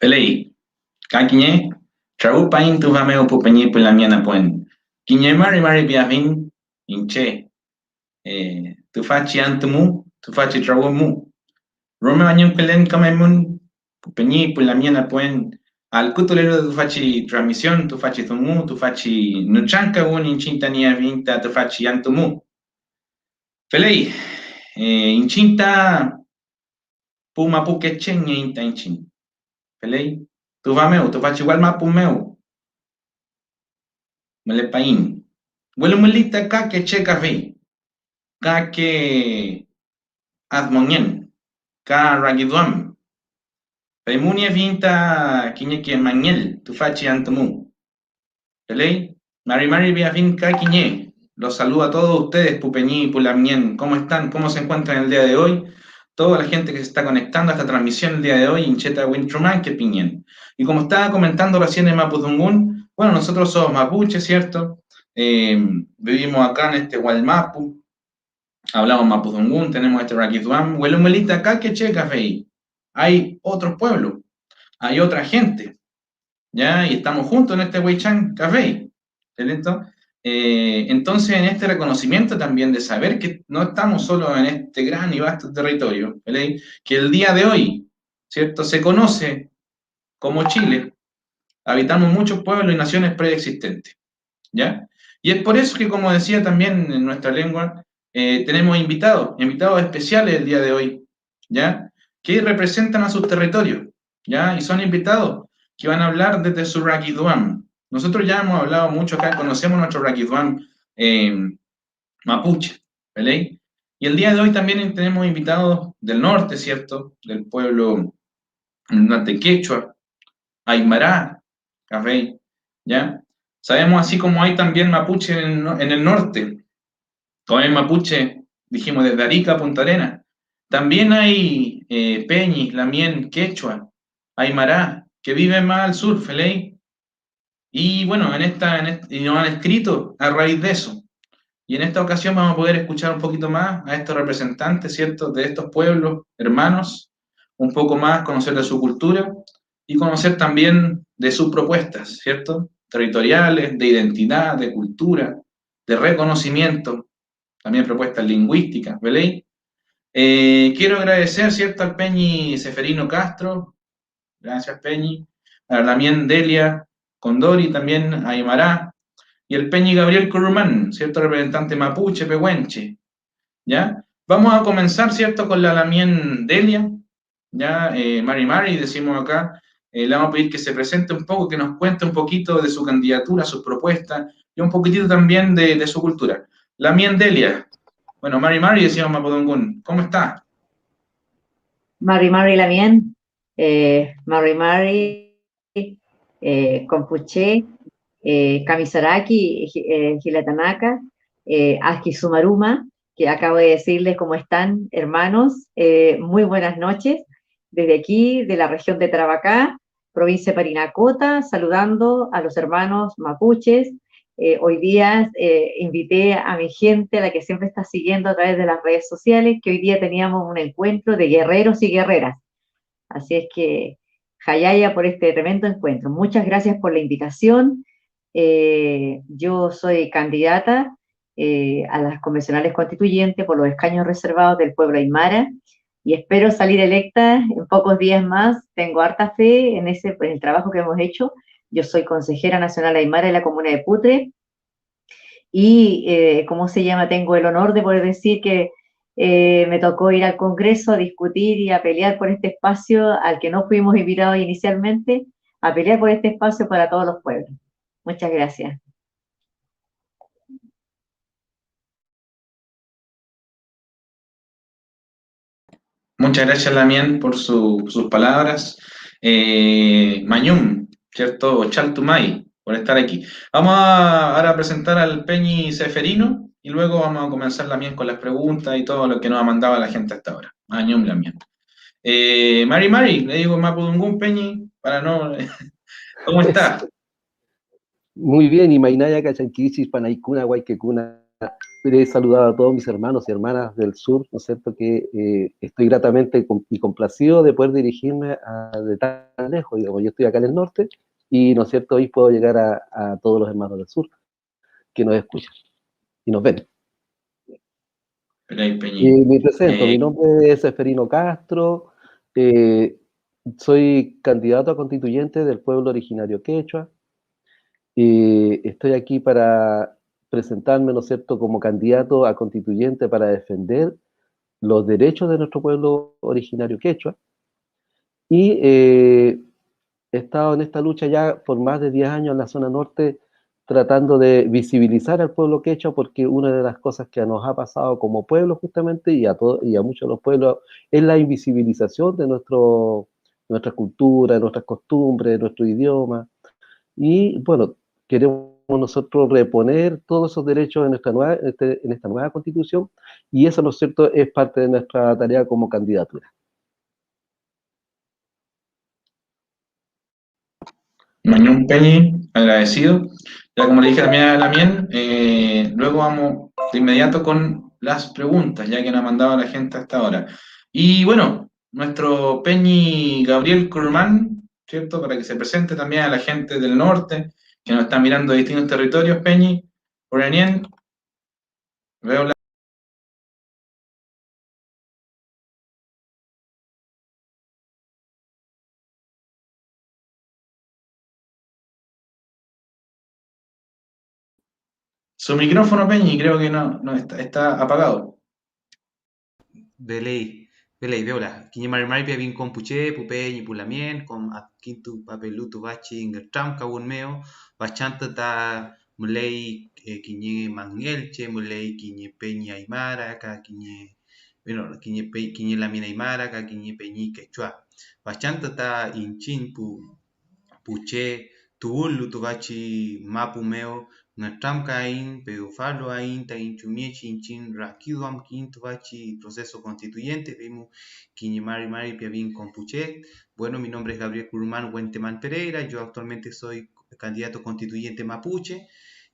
Pelei, kakinye, trau pain tu vameo pupenye pulamiana puen. Kinye mari biavin, inche, tu faci antumu, tu faci trau mu. Rome bañon pelen kamemun, pupenye pulamiana puen. Al cutulero tu faci transmisión, tu faci tumu, tu faci nuchanka un inchintania vinta, tu faci antumu. Pelei, inchinta puma pukechen inta inchin. Pelei, tu vameu, tu faci igual mapu meu. Melepain. Huele mulita kake che café. Kake admonien. Ka ragiduam. Paimunia vinta kiñe que mañel. Tu faci antumu. Pelei. Mari via vinca kiñe. Los saludo a todos ustedes, Pupeñí, Pulamien. ¿Cómo están? ¿Cómo se encuentran el día de hoy? Toda la gente que se está conectando a esta transmisión el día de hoy, Incheta Wintruman, que piñen. Y como estaba comentando recién en Mapudungún, bueno, nosotros somos mapuches, ¿cierto? Vivimos acá en este Gualmapu, hablamos Mapudungún, tenemos este Raquizuam, Huelumulita acá que che café. Hay otros pueblos, hay otra gente, ¿ya? Y estamos juntos en este Huaychán Café, ¿cierto? Entonces, en este reconocimiento también de saber que no estamos solo en este gran y vasto territorio, ¿vale? Que el día de hoy, ¿cierto? Se conoce como Chile, habitamos muchos pueblos y naciones preexistentes, ¿ya? Y es por eso que, como decía también en nuestra lengua, tenemos invitados especiales el día de hoy, ¿ya? Que representan a sus territorios, ¿ya? Y son invitados que van a hablar desde su Raquiduam. Nosotros ya hemos hablado mucho acá, conocemos nuestro Raquiduam mapuche, ¿vale? Y el día de hoy también tenemos invitados del norte, ¿cierto? Del pueblo norte quechua, Aymara, Café, ¿ya? Sabemos así como hay también mapuche en el norte, como hay mapuche, dijimos, desde Arica a Punta Arenas. También hay peñis, lamien, quechua, aymara, que viven más al sur, Feley. Y bueno, y nos han escrito a raíz de eso. Y en esta ocasión vamos a poder escuchar un poquito más a estos representantes, ¿cierto?, de estos pueblos hermanos, un poco más, conocer de su cultura y conocer también de sus propuestas, ¿cierto?, territoriales, de identidad, de cultura, de reconocimiento, también propuestas lingüísticas, ¿veis? Quiero agradecer, ¿cierto?, al Peñi Seferino Castro, gracias Peñi, a Lamien Delia Condori, también a Aymara, y el Peñi Gabriel Curumán, ¿cierto?, representante mapuche, pehuenche, ¿ya? Vamos a comenzar, ¿cierto?, con la Lamien Delia, ¿ya? Mari, decimos acá, le vamos a pedir que se presente un poco, que nos cuente un poquito de su candidatura, sus propuestas, y un poquitito también de su cultura. Lamien Delia, bueno, Mari, decíamos Mapudungún, ¿cómo está? Mari Lamien, Compuche, Kamisaraki, Gilatanaka, Aski Sumaruma, que acabo de decirles cómo están, hermanos. Muy buenas noches. Desde aquí, de la región de Tarapacá, provincia de Parinacota, saludando a los hermanos mapuches. Hoy día invité a mi gente, a la que siempre está siguiendo a través de las redes sociales, que hoy día teníamos un encuentro de guerreros y guerreras. Así es que, Jayaya, por este tremendo encuentro. Muchas gracias por la invitación. Yo soy candidata a las convencionales constituyentes por los escaños reservados del pueblo aymara y espero salir electa en pocos días más. Tengo harta fe en el trabajo que hemos hecho. Yo soy consejera nacional aymara de la comuna de Putre y, ¿cómo se llama? Tengo el honor de poder decir que me tocó ir al Congreso a discutir y a pelear por este espacio al que no fuimos invitados inicialmente, a pelear por este espacio para todos los pueblos. Muchas gracias. Muchas gracias, Lamien, por sus palabras. Mañum, ¿cierto? Chaltumay, por estar aquí. Vamos ahora a presentar al Peñi Seferino y luego vamos a comenzar, Lamien, con las preguntas y todo lo que nos ha mandado la gente hasta ahora. Mañum, Lamien. Mari, le digo Mapudungún Peñi, para no... ¿Cómo está? Muy bien, y Mainaya Cachanquisis, Panaicuna, Guayquecuna, he saludado a todos mis hermanos y hermanas del sur, ¿no es cierto?, que estoy gratamente y complacido de poder dirigirme de tan lejos. Digamos, yo estoy acá en el norte y, ¿no es cierto?, hoy puedo llegar a todos los hermanos del sur que nos escuchan y nos ven. Me presento, mi nombre es Seferino Castro, soy candidato a constituyente del pueblo originario quechua. Estoy aquí para presentarme, ¿no es cierto?, como candidato a constituyente para defender los derechos de nuestro pueblo originario quechua. Y he estado en esta lucha ya por más de 10 años en la zona norte, tratando de visibilizar al pueblo quechua, porque una de las cosas que nos ha pasado como pueblo justamente, y a muchos de los pueblos, es la invisibilización de nuestra cultura, de nuestras costumbres, de nuestro idioma. Y bueno, queremos nosotros reponer todos esos derechos en esta nueva constitución, y eso, ¿no es cierto?, es parte de nuestra tarea como candidatura. Mañón Peñi, agradecido. Ya como le dije también a Lamien, luego vamos de inmediato con las preguntas, ya que nos ha mandado la gente hasta ahora. Y bueno, nuestro Peñi Gabriel Curmán, ¿cierto? Para que se presente también a la gente del norte, que nos está mirando de distintos territorios, Peñi, Oranien, veo la... Su micrófono, Peñi, creo que no está apagado. Belei, veola. Kinye mari pia bin kon puche, pupeñi pulamien, kon kintu papelutu bachi ingertram kawun meo, bachanta ta mulei kinye mangelche, mulei kinye peñi aymara, ka kinye bueno, kinye lamina aymara, ka kinye peñi quechua. Bachanta ta inchin puche, tuulu tu bachi mapu meo, Natram Caín, Peufalo Ain, Tain Chumiechi, Chin, Rakiduam, Quinto Bachi, proceso constituyente, vimos Mari Piavín Compuche. Bueno, mi nombre es Gabriel Curmán Huenteman Pereira, yo actualmente soy candidato constituyente mapuche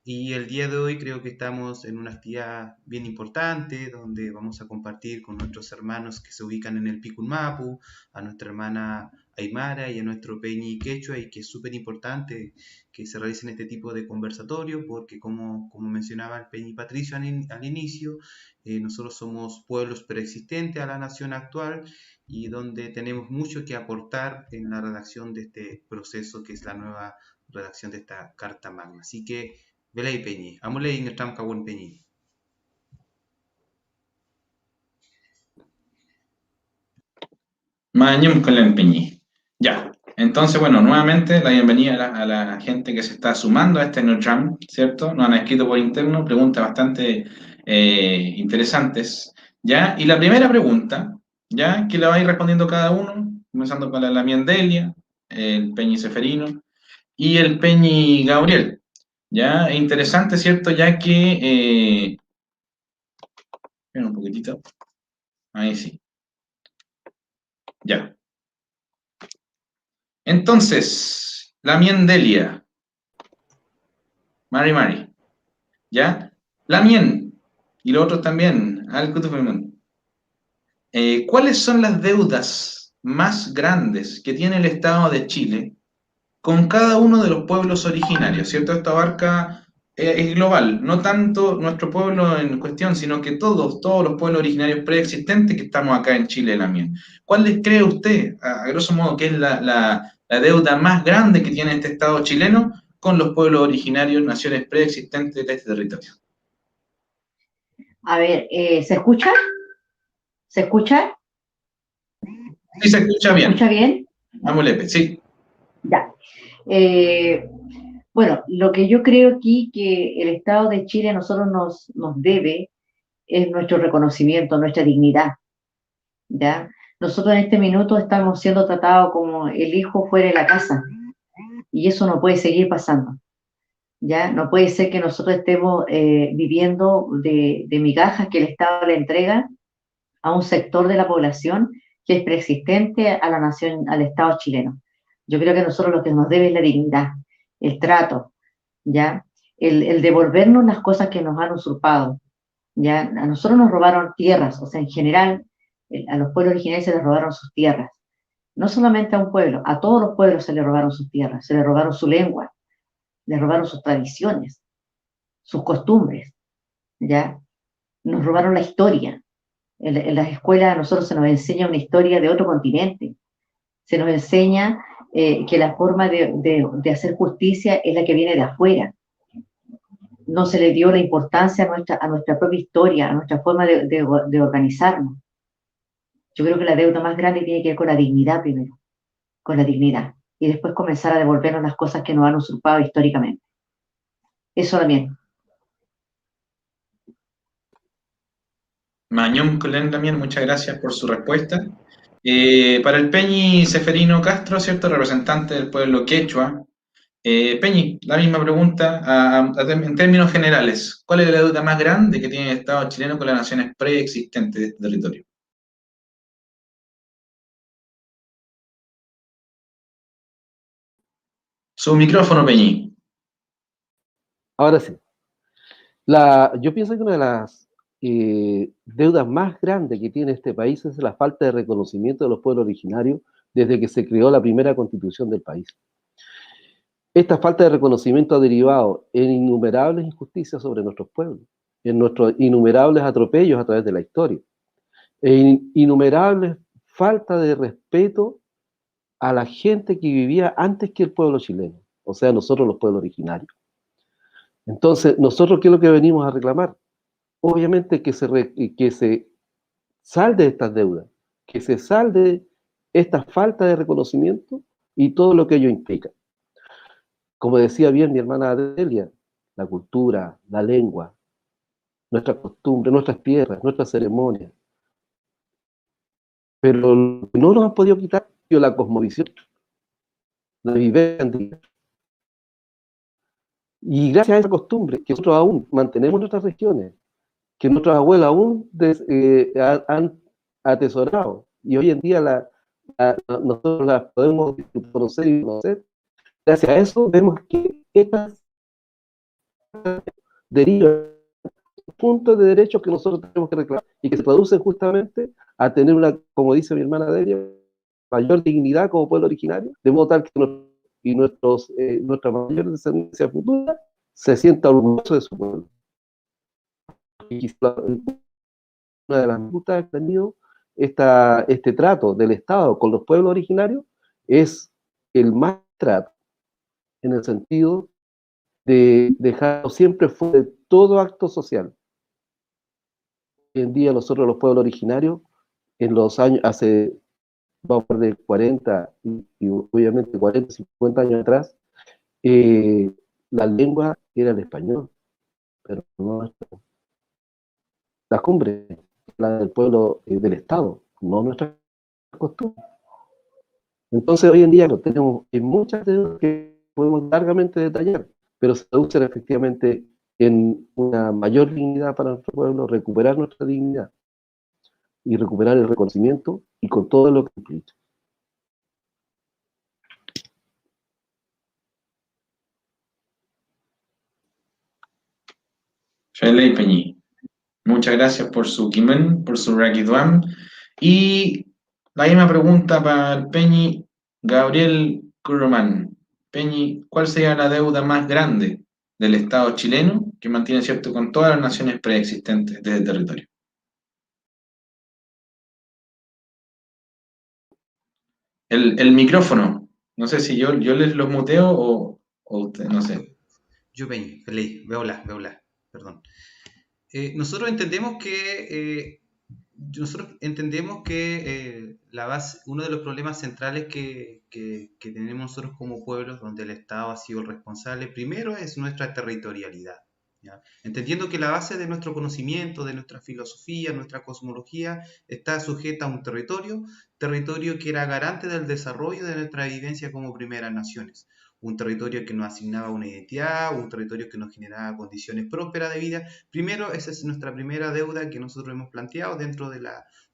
y el día de hoy creo que estamos en una actividad bien importante donde vamos a compartir con nuestros hermanos que se ubican en el Picunmapu, a nuestra hermana Aymara y a nuestro Peñi Quechua, y que es súper importante que se realicen este tipo de conversatorios porque como mencionaba el Peñi Patricio al inicio, nosotros somos pueblos preexistentes a la nación actual y donde tenemos mucho que aportar en la redacción de este proceso que es la nueva redacción de esta Carta Magna. Así que, velei Peñi, amulei Nestram Kawun Peñi. Mañón con la Peñi. Ya, entonces, bueno, nuevamente la bienvenida a la gente que se está sumando a este NoTram, ¿cierto? Nos han escrito por interno preguntas bastante interesantes, ¿ya? Y la primera pregunta, ¿ya? Que la va a ir respondiendo cada uno, comenzando con la Miendelia, el Peñi Seferino y el Peñi Gabriel, ¿ya? Es interesante, ¿cierto? Ya que... espera un poquitito. Ahí sí. Ya. Entonces, la Miendelia, Mari, ¿ya? La Mien, y los otros también, Al Kutufemun. ¿Cuáles son las deudas más grandes que tiene el Estado de Chile con cada uno de los pueblos originarios? ¿Cierto? Esto abarca, es global, no tanto nuestro pueblo en cuestión, sino que todos los pueblos originarios preexistentes que estamos acá en Chile, la Mien. ¿Cuál les cree usted, a grosso modo, que es la deuda más grande que tiene este Estado chileno con los pueblos originarios, naciones preexistentes de este territorio? A ver, ¿se escucha? ¿Se escucha? Sí, se escucha bien. ¿Se escucha bien? Amulepe, sí. Ya. Bueno, lo que yo creo aquí que el Estado de Chile a nosotros nos debe es nuestro reconocimiento, nuestra dignidad, ¿ya? Nosotros en este minuto estamos siendo tratados como el hijo fuera de la casa y eso no puede seguir pasando, ¿ya? No puede ser que nosotros estemos viviendo de migajas que el Estado le entrega a un sector de la población que es preexistente a la nación, al Estado chileno. Yo creo que a nosotros lo que nos debe es la dignidad, el trato, ¿ya? El devolvernos las cosas que nos han usurpado. Ya a nosotros nos robaron tierras, o sea, en general, a los pueblos originarios se les robaron sus tierras. No solamente a un pueblo, a todos los pueblos se les robaron sus tierras, se les robaron su lengua, les robaron sus tradiciones, sus costumbres, ¿ya? Nos robaron la historia. En las escuelas a nosotros se nos enseña una historia de otro continente, se nos enseña que la forma de hacer justicia es la que viene de afuera. No se le dio la importancia a nuestra propia historia, a nuestra forma de organizarnos. Yo creo que la deuda más grande tiene que ver con la dignidad primero, con la dignidad, y después comenzar a devolvernos las cosas que nos han usurpado históricamente. Eso también. Mañón Colén también, muchas gracias por su respuesta. Para el Peñi Seferino Castro, ¿cierto? Representante del pueblo quechua. Peñi, la misma pregunta en términos generales. ¿Cuál es la deuda más grande que tiene el Estado chileno con las naciones preexistentes de este territorio? Su micrófono, Peñi. Ahora sí. Yo pienso que una de las deudas más grandes que tiene este país es la falta de reconocimiento de los pueblos originarios desde que se creó la primera constitución del país. Esta falta de reconocimiento ha derivado en innumerables injusticias sobre nuestros pueblos, en nuestros innumerables atropellos a través de la historia, en innumerables falta de respeto a la gente que vivía antes que el pueblo chileno, o sea, nosotros los pueblos originarios. Entonces, ¿nosotros qué es lo que venimos a reclamar? Obviamente que se salde estas deudas, que se salde esta falta de reconocimiento y todo lo que ello implica. Como decía bien mi hermana Adelia, la cultura, la lengua, nuestras costumbres, nuestras tierras, nuestras ceremonias. Pero lo que no nos han podido quitar ha sido la cosmovisión, la vivencia. Y gracias a esa costumbre que nosotros aún mantenemos nuestras regiones, que nuestros abuelos aún han atesorado, y hoy en día nosotros las podemos conocer y conocer, gracias a eso vemos que estas derivan puntos de derechos que nosotros tenemos que reclamar y que se traducen justamente a tener una, como dice mi hermana Delia, mayor dignidad como pueblo originario, de modo tal que nuestra mayor descendencia futura se sienta orgulloso de su pueblo. Y una de las rutas que ha tenido este trato del Estado con los pueblos originarios es el más trato, en el sentido de dejarlo siempre fuera de todo acto social. Hoy en día nosotros los pueblos originarios, en los años, vamos a hablar de 40 y obviamente 40, 50 años atrás, la lengua era el español, pero no la cumbre, la del pueblo del Estado, no nuestra costumbre. Entonces hoy en día lo tenemos en muchas deudas que podemos largamente detallar, pero se traducen efectivamente en una mayor dignidad para nuestro pueblo, recuperar nuestra dignidad y recuperar el reconocimiento y con todo lo que implica. Shelley Peñi, muchas gracias por su kimen, por su rakiduam. Y la misma pregunta para el Peñi Gabriel Kurman. Peñi, ¿cuál sería la deuda más grande del Estado chileno que mantiene cierto con todas las naciones preexistentes de este territorio? El micrófono. No sé si yo les los muteo o usted, no sé. Yo Peñi, feliz, veola, perdón. Nosotros entendemos que la base, uno de los problemas centrales que tenemos nosotros como pueblos, donde el Estado ha sido el responsable, primero es nuestra territorialidad, ¿ya? Entendiendo que la base de nuestro conocimiento, de nuestra filosofía, nuestra cosmología, está sujeta a un territorio que era garante del desarrollo de nuestra vivencia como primeras naciones. Un territorio que nos asignaba una identidad, un territorio que nos generaba condiciones prósperas de vida. Primero, esa es nuestra primera deuda que nosotros hemos planteado dentro de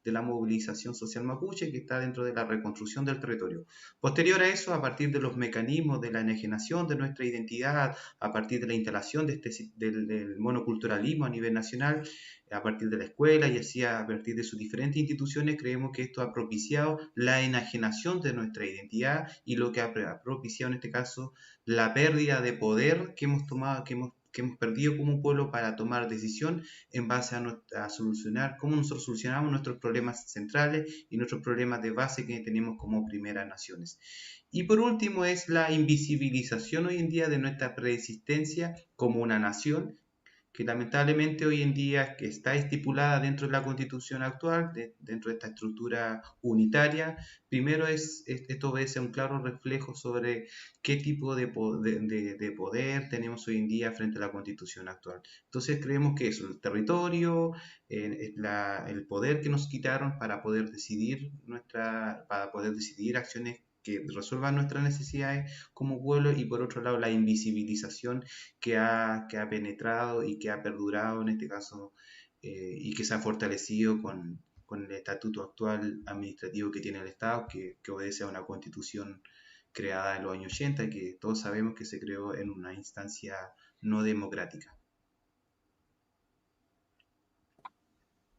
de la movilización social mapuche que está dentro de la reconstrucción del territorio. Posterior a eso, a partir de los mecanismos de la enajenación de nuestra identidad, a partir de la instalación del monoculturalismo a nivel nacional, a partir de la escuela y así a partir de sus diferentes instituciones, creemos que esto ha propiciado la enajenación de nuestra identidad y lo que ha propiciado en este caso la pérdida de poder que hemos tomado, que hemos perdido como un pueblo para tomar decisión en base a solucionar cómo nosotros solucionamos nuestros problemas centrales y nuestros problemas de base que tenemos como primeras naciones. Y por último es la invisibilización hoy en día de nuestra preexistencia como una nación, que lamentablemente hoy en día que está estipulada dentro de la Constitución actual, dentro de esta estructura unitaria. Primero esto obedece a un claro reflejo sobre qué tipo de poder tenemos hoy en día frente a la Constitución actual. Entonces creemos que eso, el territorio, el poder que nos quitaron para poder decidir acciones que resuelvan nuestras necesidades como pueblo, y por otro lado la invisibilización que ha penetrado y que ha perdurado en este caso y que se ha fortalecido con el estatuto actual administrativo que tiene el Estado, que obedece a una constitución creada en los años 80 y que todos sabemos que se creó en una instancia no democrática.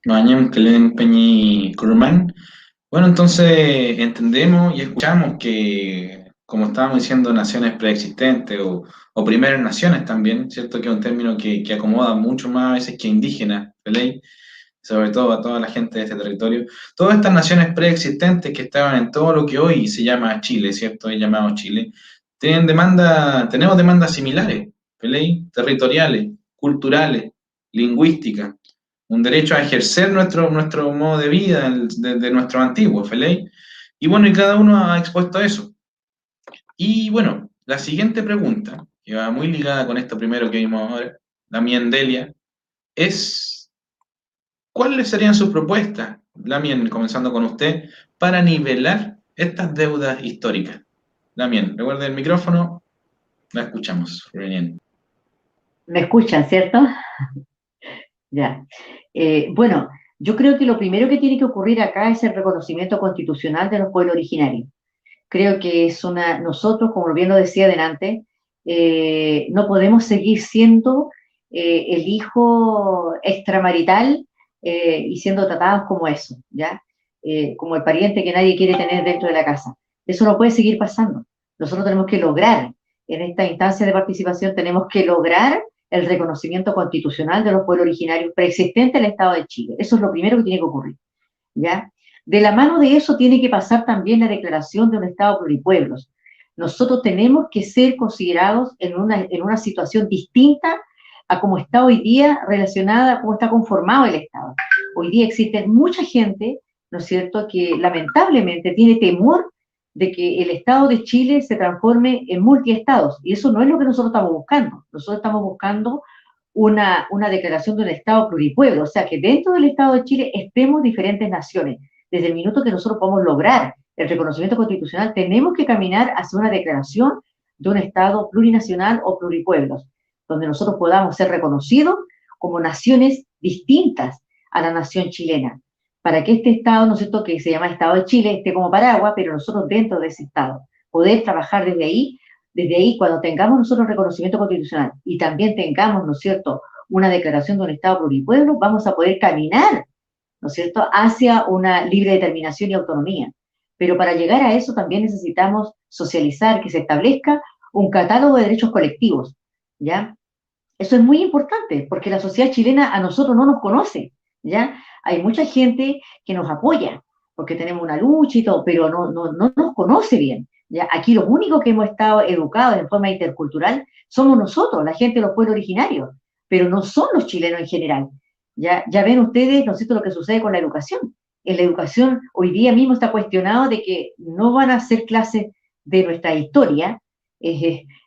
Mañana Kelen Peñi Kurman. Bueno, entonces entendemos y escuchamos que, como estábamos diciendo, naciones preexistentes o primeras naciones también, ¿cierto? Que es un término que acomoda mucho más a veces que indígena, ¿vale? Sobre todo a toda la gente de este territorio. Todas estas naciones preexistentes que estaban en todo lo que hoy se llama Chile, ¿cierto? Es llamado Chile, tenemos demandas similares, ¿vale? Territoriales, culturales, lingüísticas, un derecho a ejercer nuestro modo de vida de nuestros antiguos, ¿vale? Y bueno, y cada uno ha expuesto eso. Y bueno, la siguiente pregunta, que va muy ligada con esto primero que vimos ahora, Damián Delia, es: ¿cuáles serían sus propuestas, Lamien, comenzando con usted, para nivelar estas deudas históricas? Lamien, recuerde el micrófono, la escuchamos. Bien. ¿Me escuchan, cierto? Ya. Bueno, yo creo que lo primero que tiene que ocurrir acá es el reconocimiento constitucional de los pueblos originarios. Creo que nosotros, como bien lo decía delante, no podemos seguir siendo el hijo extramarital y siendo tratados como eso, ¿ya? Como el pariente que nadie quiere tener dentro de la casa. Eso no puede seguir pasando. Nosotros tenemos que lograr, en esta instancia de participación, tenemos que lograr el reconocimiento constitucional de los pueblos originarios preexistente al Estado de Chile. Eso es lo primero que tiene que ocurrir, ¿ya? De la mano de eso tiene que pasar también la declaración de un Estado pluripueblos. Nosotros tenemos que ser considerados en una situación distinta a cómo está hoy día relacionada a cómo está conformado el Estado. Hoy día existe mucha gente, ¿no es cierto?, que lamentablemente tiene temor de que el Estado de Chile se transforme en multiestados, y eso no es lo que nosotros estamos buscando. Nosotros estamos buscando una declaración de un Estado pluripueblo, o sea, que dentro del Estado de Chile estemos diferentes naciones. Desde el minuto que nosotros podamos lograr el reconocimiento constitucional, tenemos que caminar hacia una declaración de un Estado plurinacional o pluripueblos, donde nosotros podamos ser reconocidos como naciones distintas a la nación chilena, para que este Estado, ¿no es cierto?, que se llama Estado de Chile, esté como paraguas, pero nosotros dentro de ese Estado, poder trabajar desde ahí cuando tengamos nosotros reconocimiento constitucional y también tengamos, ¿no es cierto?, una declaración de un Estado pluripueblo, vamos a poder caminar, ¿no es cierto?, hacia una libre determinación y autonomía. Pero para llegar a eso también necesitamos socializar, que se establezca un catálogo de derechos colectivos, ¿ya? Eso es muy importante, porque la sociedad chilena a nosotros no nos conoce, ¿ya? Hay mucha gente que nos apoya, porque tenemos una lucha y todo, pero no nos conoce bien, ¿ya? Aquí los únicos que hemos estado educados en forma intercultural somos nosotros, la gente de los pueblos originarios, pero no son los chilenos en general. Ya ven ustedes, ¿no es cierto?, lo que sucede con la educación. En la educación hoy día mismo está cuestionado de que no van a hacer clases de nuestra historia,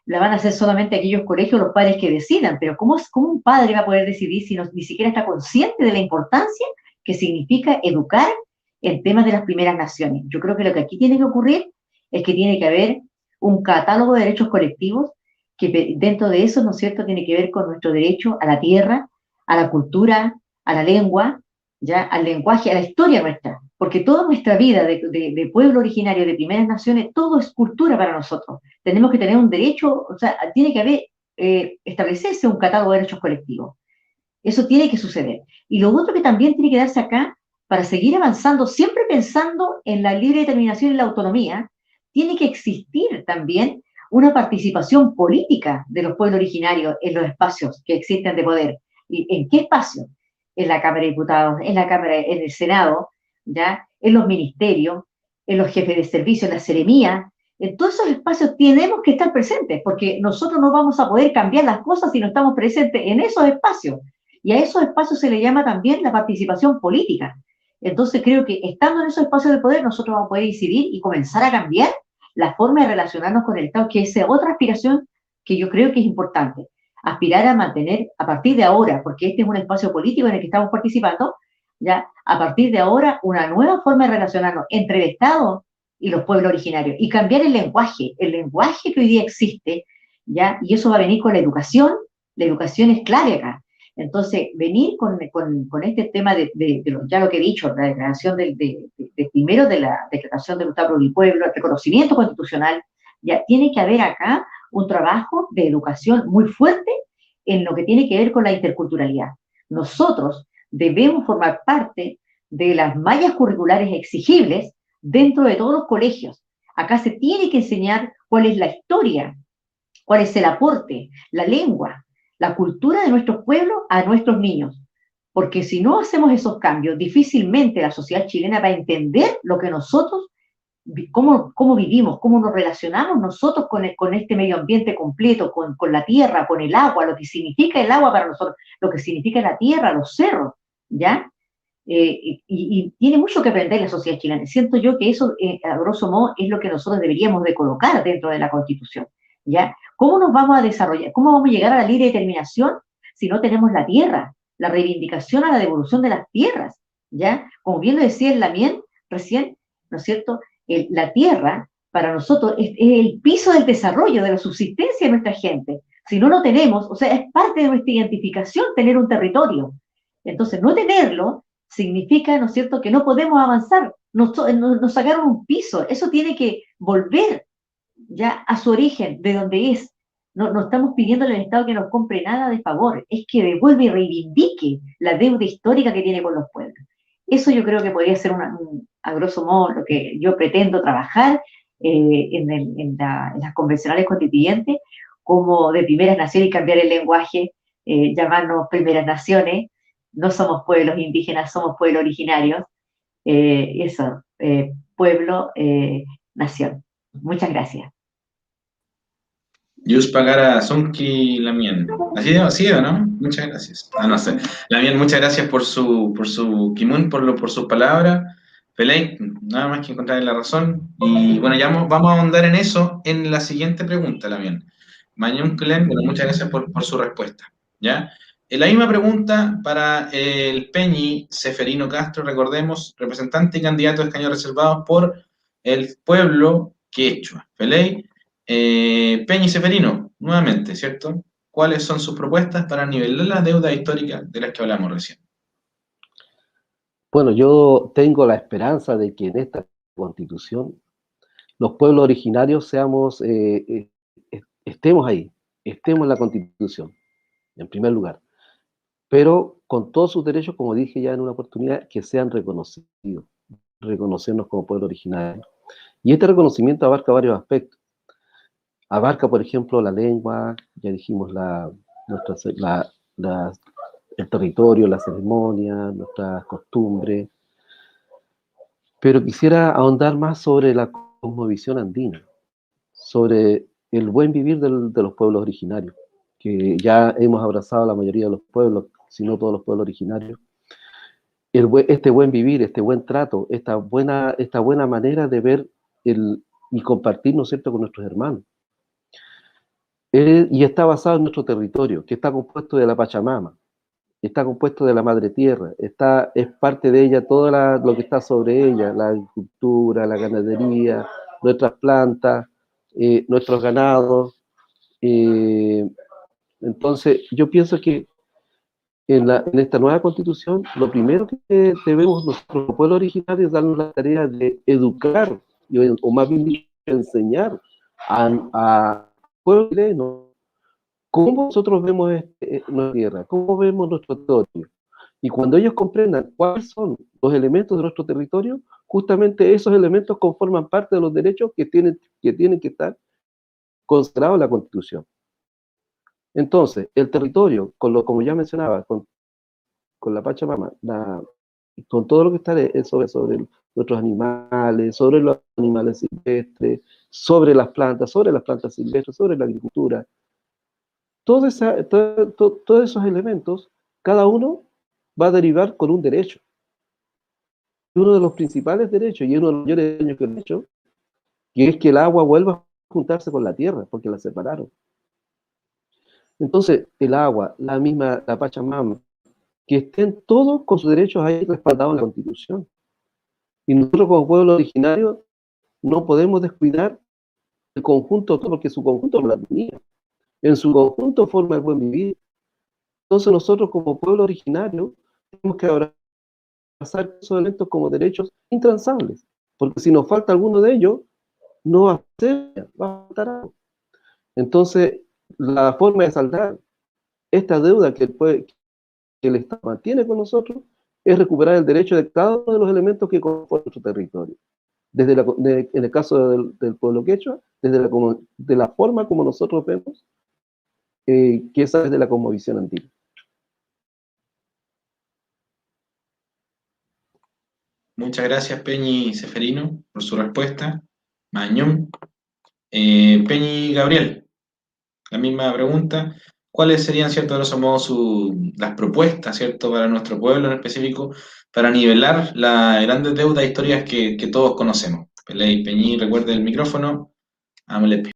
la van a hacer solamente aquellos colegios, los padres que decidan, pero ¿cómo un padre va a poder decidir si ni siquiera está consciente de la importancia que significa educar en temas de las primeras naciones? Yo creo que lo que aquí tiene que ocurrir es que tiene que haber un catálogo de derechos colectivos que dentro de eso, ¿no es cierto?, tiene que ver con nuestro derecho a la tierra, a la cultura, a la lengua, ya al lenguaje, a la historia nuestra, porque toda nuestra vida de pueblo originario, de primeras naciones, todo es cultura para nosotros. Tenemos que tener un derecho, o sea, tiene que haber, establecerse un catálogo de derechos colectivos. Eso tiene que suceder. Y lo otro que también tiene que darse acá, para seguir avanzando, siempre pensando en la libre determinación y la autonomía, tiene que existir también una participación política de los pueblos originarios en los espacios que existen de poder. ¿Y en qué espacio? En la Cámara de Diputados, en la Cámara, en el Senado, ¿ya? En los ministerios, en los jefes de servicio, en la seremía. En todos esos espacios tenemos que estar presentes, porque nosotros no vamos a poder cambiar las cosas si no estamos presentes en esos espacios. Y a esos espacios se le llama también la participación política. Entonces creo que estando en esos espacios de poder nosotros vamos a poder decidir y comenzar a cambiar la forma de relacionarnos con el Estado, que es otra aspiración que yo creo que es importante. Aspirar a mantener a partir de ahora, porque este es un espacio político en el que estamos participando, ya a partir de ahora una nueva forma de relacionarnos entre el Estado y los pueblos originarios y cambiar el lenguaje que hoy día existe, ya, y eso va a venir con la educación es clave acá. Entonces, venir con este tema ya lo que he dicho, la declaración primero de la declaración del Estado y pueblo, el reconocimiento constitucional, ya tiene que haber acá un trabajo de educación muy fuerte en lo que tiene que ver con la interculturalidad. Nosotros debemos formar parte de las mallas curriculares exigibles dentro de todos los colegios. Acá se tiene que enseñar cuál es la historia, cuál es el aporte, la lengua, la cultura de nuestros pueblos a nuestros niños. Porque si no hacemos esos cambios, difícilmente la sociedad chilena va a entender lo que nosotros, cómo vivimos, cómo nos relacionamos nosotros con este medio ambiente completo, con la tierra, con el agua, lo que significa el agua para nosotros, lo que significa la tierra, los cerros, ¿ya? Y tiene mucho que aprender la sociedad chilena. Siento yo que eso, a grosso modo, es lo que nosotros deberíamos de colocar dentro de la Constitución, ¿ya? ¿Cómo nos vamos a desarrollar? ¿Cómo vamos a llegar a la libre determinación si no tenemos la tierra? La reivindicación a la devolución de las tierras, ¿ya? Como bien lo decía el Lamien recién, ¿no es cierto? La tierra, para nosotros, es el piso del desarrollo, de la subsistencia de nuestra gente. Si no lo tenemos, o sea, es parte de nuestra identificación tener un territorio. Entonces, no tenerlo significa, ¿no es cierto?, que no podemos avanzar. Nos sacaron un piso. Eso tiene que volver ya a su origen, de donde es. No estamos pidiéndole al Estado que nos compre nada de favor, es que devuelva y reivindique la deuda histórica que tiene con los pueblos. Eso yo creo que podría ser, a grosso modo, lo que yo pretendo trabajar en las convencionales constituyentes, como de primeras naciones y cambiar el lenguaje, llamarnos primeras naciones, no somos pueblos indígenas, somos pueblos originarios, pueblo, nación. Muchas gracias. Yus Pagara Sonki Lamien. Así, ¿o no? Muchas gracias. Ah, no sé. Lamien, muchas gracias por su kimun, por sus palabras. Pelei, nada más que encontrar la razón. Y bueno, ya vamos a ahondar en eso en la siguiente pregunta, Lamien. Mañón Clen, bueno, muchas gracias por su respuesta. ¿Ya? La misma pregunta para el Peñi Seferino Castro, recordemos, representante y candidato de escaño reservado por el pueblo quechua. Pelei. Peña y Seferino, nuevamente, ¿cierto? ¿Cuáles son sus propuestas para nivelar la deuda histórica de las que hablamos recién? Bueno, yo tengo la esperanza de que en esta Constitución los pueblos originarios estemos ahí, estemos en la Constitución, en primer lugar, pero con todos sus derechos, como dije ya en una oportunidad, que sean reconocidos, reconocernos como pueblo originario. Y este reconocimiento abarca varios aspectos. Abarca, por ejemplo, la lengua, ya dijimos, el territorio, la ceremonia, nuestras costumbres, pero quisiera ahondar más sobre la cosmovisión andina, sobre el buen vivir de los pueblos originarios, que ya hemos abrazado a la mayoría de los pueblos, si no todos los pueblos originarios. Este buen vivir, este buen trato, esta buena manera de ver y compartir, ¿no es cierto?, con nuestros hermanos. Y está basado en nuestro territorio, que está compuesto de la Pachamama, está compuesto de la Madre Tierra, es parte de ella todo lo que está sobre ella, la agricultura, la ganadería, nuestras plantas, nuestros ganados. Entonces, yo pienso que en esta nueva constitución, lo primero que debemos nosotros, como pueblo originario, es darnos la tarea de educar, o más bien dicho, enseñar a pueblo chileno cómo nosotros vemos nuestra tierra, cómo vemos nuestro territorio. Y cuando ellos comprendan cuáles son los elementos de nuestro territorio, justamente esos elementos conforman parte de los derechos que tienen que estar consagrados en la Constitución. Entonces, el territorio, como ya mencionaba, con la Pachamama, con todo lo que está sobre nuestros animales, sobre los animales silvestres, sobre las plantas silvestres, sobre la agricultura, todos esos elementos, cada uno va a derivar con un derecho. Uno de los principales derechos, y uno de los mayores daños que han hecho, que es que el agua vuelva a juntarse con la tierra, porque la separaron. Entonces, el agua, la Pachamama, que estén todos con sus derechos ahí respaldados en la Constitución. Y nosotros como pueblo originario no podemos descuidar el conjunto, porque su conjunto es la armonía, en su conjunto forma el buen vivir. Entonces nosotros como pueblo originario tenemos que abrazar esos elementos como derechos intransables, porque si nos falta alguno de ellos, no va a ser, va a faltar algo. Entonces, la forma de saldar esta deuda que el Estado mantiene con nosotros es recuperar el derecho de cada uno de los elementos que conforman nuestro territorio. En el caso del pueblo quechua, de la forma como nosotros vemos, que esa es de la cosmovisión antigua. Muchas gracias, Peñi Seferino, por su respuesta. Mañón. Peñi Gabriel, la misma pregunta. ¿Cuáles serían, cierto, de grosso modo, las propuestas, cierto, para nuestro pueblo en específico, para nivelar las grandes deudas históricas que todos conocemos? Peñi, recuerde el micrófono. Hámele.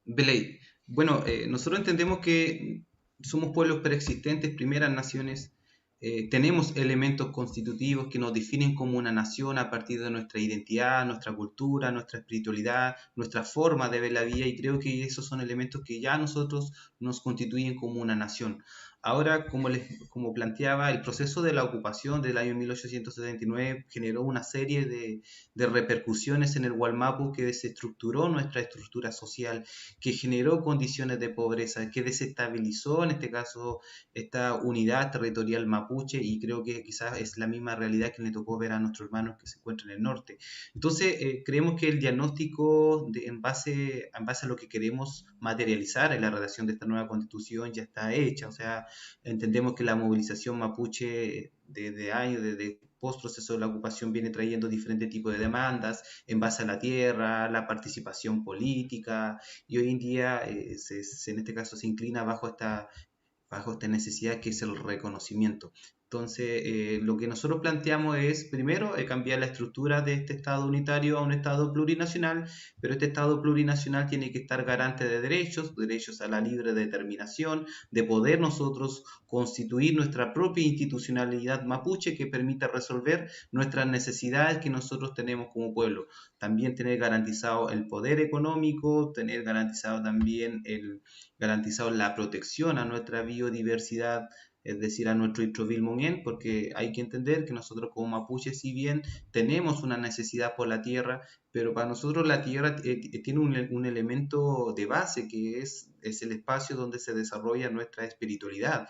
Belay. Bueno, nosotros entendemos que somos pueblos preexistentes, primeras naciones. Tenemos elementos constitutivos que nos definen como una nación a partir de nuestra identidad, nuestra cultura, nuestra espiritualidad, nuestra forma de ver la vida, y creo que esos son elementos que ya nosotros nos constituyen como una nación. Ahora, como planteaba, el proceso de la ocupación del año 1879 generó una serie de repercusiones en el Wallmapu que desestructuró nuestra estructura social, que generó condiciones de pobreza, que desestabilizó en este caso esta unidad territorial mapuche, y creo que quizás es la misma realidad que le tocó ver a nuestros hermanos que se encuentran en el norte. Entonces, creemos que el diagnóstico en base a lo que queremos materializar en la redacción de esta nueva constitución ya está hecha. O sea, entendemos que la movilización mapuche desde años, desde post proceso de la ocupación, viene trayendo diferentes tipos de demandas en base a la tierra, la participación política, y hoy en día en este caso se inclina bajo esta necesidad que es el reconocimiento. Entonces, lo que nosotros planteamos es, primero, cambiar la estructura de este Estado unitario a un Estado plurinacional, pero este Estado plurinacional tiene que estar garante de derechos a la libre determinación, de poder nosotros constituir nuestra propia institucionalidad mapuche que permita resolver nuestras necesidades que nosotros tenemos como pueblo. También tener garantizado el poder económico, tener garantizado también garantizado la protección a nuestra biodiversidad, es decir, a nuestro Ittrovilmunguén, porque hay que entender que nosotros como mapuches, si bien tenemos una necesidad por la tierra, pero para nosotros la tierra tiene un elemento de base que es el espacio donde se desarrolla nuestra espiritualidad.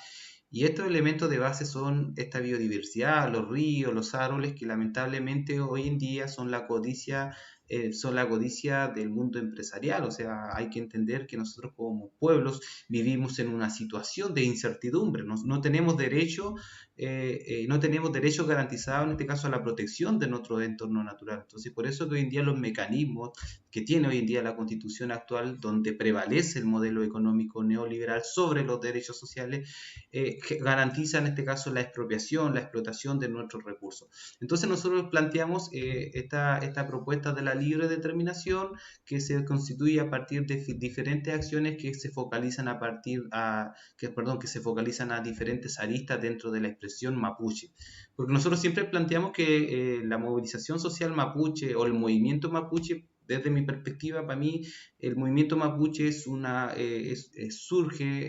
Y estos elementos de base son esta biodiversidad, los ríos, los árboles, que lamentablemente hoy en día son la codicia del mundo empresarial. O sea, hay que entender que nosotros como pueblos vivimos en una situación de incertidumbre. No tenemos no tenemos derecho garantizado, en este caso, a la protección de nuestro entorno natural. Entonces, por eso que hoy en día los mecanismos que tiene hoy en día la Constitución actual, donde prevalece el modelo económico neoliberal sobre los derechos sociales, que garantiza en este caso la expropiación, la explotación de nuestros recursos. Entonces nosotros planteamos esta propuesta de la libre determinación, que se constituye a partir de diferentes acciones que se focalizan que se focalizan a diferentes aristas dentro de la expresión mapuche. Porque nosotros siempre planteamos que la movilización social mapuche o el movimiento mapuche, desde mi perspectiva, para mí, el movimiento mapuche surge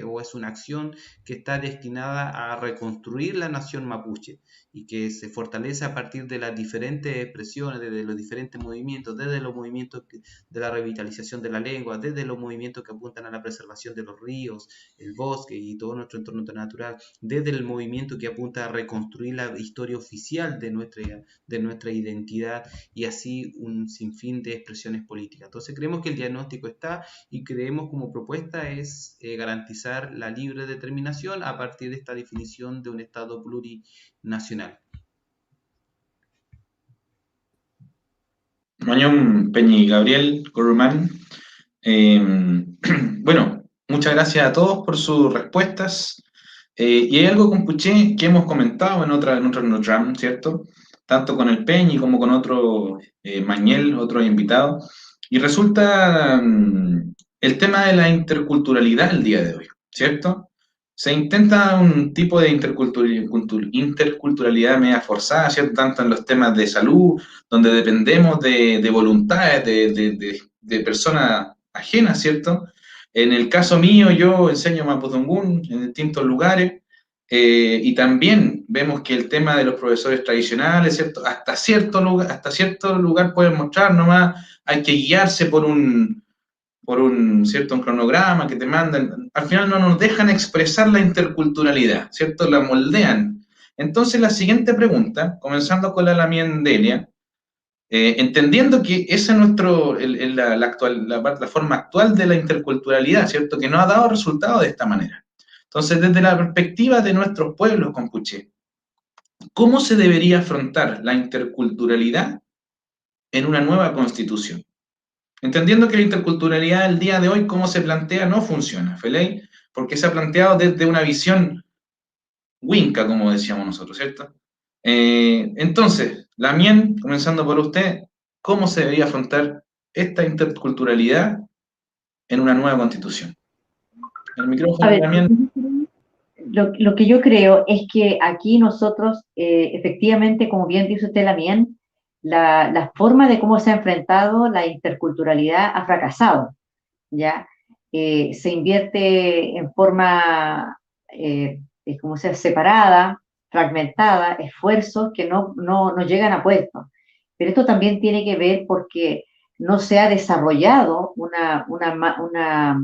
o es una acción que está destinada a reconstruir la nación mapuche y que se fortalece a partir de las diferentes expresiones, desde los diferentes movimientos, desde los movimientos de la revitalización de la lengua, desde los movimientos que apuntan a la preservación de los ríos, el bosque y todo nuestro entorno natural, desde el movimiento que apunta a reconstruir la historia oficial de nuestra identidad y así un sinfín de expresiones políticas. Entonces creemos que el diagnóstico está y creemos como propuesta es garantizar la libre determinación a partir de esta definición de un Estado plurinacional. Mañón Peñi Gabriel Gurman. Bueno, muchas gracias a todos por sus respuestas. Y hay algo con Puché que hemos comentado en otro RAM, ¿cierto? Tanto con el Peñi como con otro Mañel, otro invitado. Y resulta el tema de la interculturalidad el día de hoy, ¿cierto? Se intenta un tipo de interculturalidad media forzada, ¿cierto? Tanto en los temas de salud, donde dependemos de voluntades de personas ajenas, ¿cierto? En el caso mío, yo enseño Mapudungún en distintos lugares, y también vemos que el tema de los profesores tradicionales, ¿cierto? Hasta cierto lugar pueden mostrar, nomás hay que guiarse por un ¿cierto? Un cronograma que te mandan. Al final no nos dejan expresar la interculturalidad, ¿cierto? La moldean. Entonces, la siguiente pregunta, comenzando con la Lamiendelia, entendiendo que esa es la forma actual de la interculturalidad, ¿cierto? Que no ha dado resultado de esta manera. Entonces, desde la perspectiva de nuestros pueblos compuche, ¿cómo se debería afrontar la interculturalidad en una nueva constitución? Entendiendo que la interculturalidad el día de hoy, como se plantea, no funciona, ¿feley? Porque se ha planteado desde una visión winca, como decíamos nosotros, ¿cierto? Entonces, Lamien, comenzando por usted, ¿cómo se debería afrontar esta interculturalidad en una nueva constitución? El micrófono, A ver, Lamien. lo que yo creo es que aquí nosotros, efectivamente, como bien dice usted, Lamien, la forma de cómo se ha enfrentado la interculturalidad ha fracasado, ¿ya? Se invierte en forma, como sea, separada, fragmentada, esfuerzos que no llegan a puestos. Pero esto también tiene que ver porque no se ha desarrollado una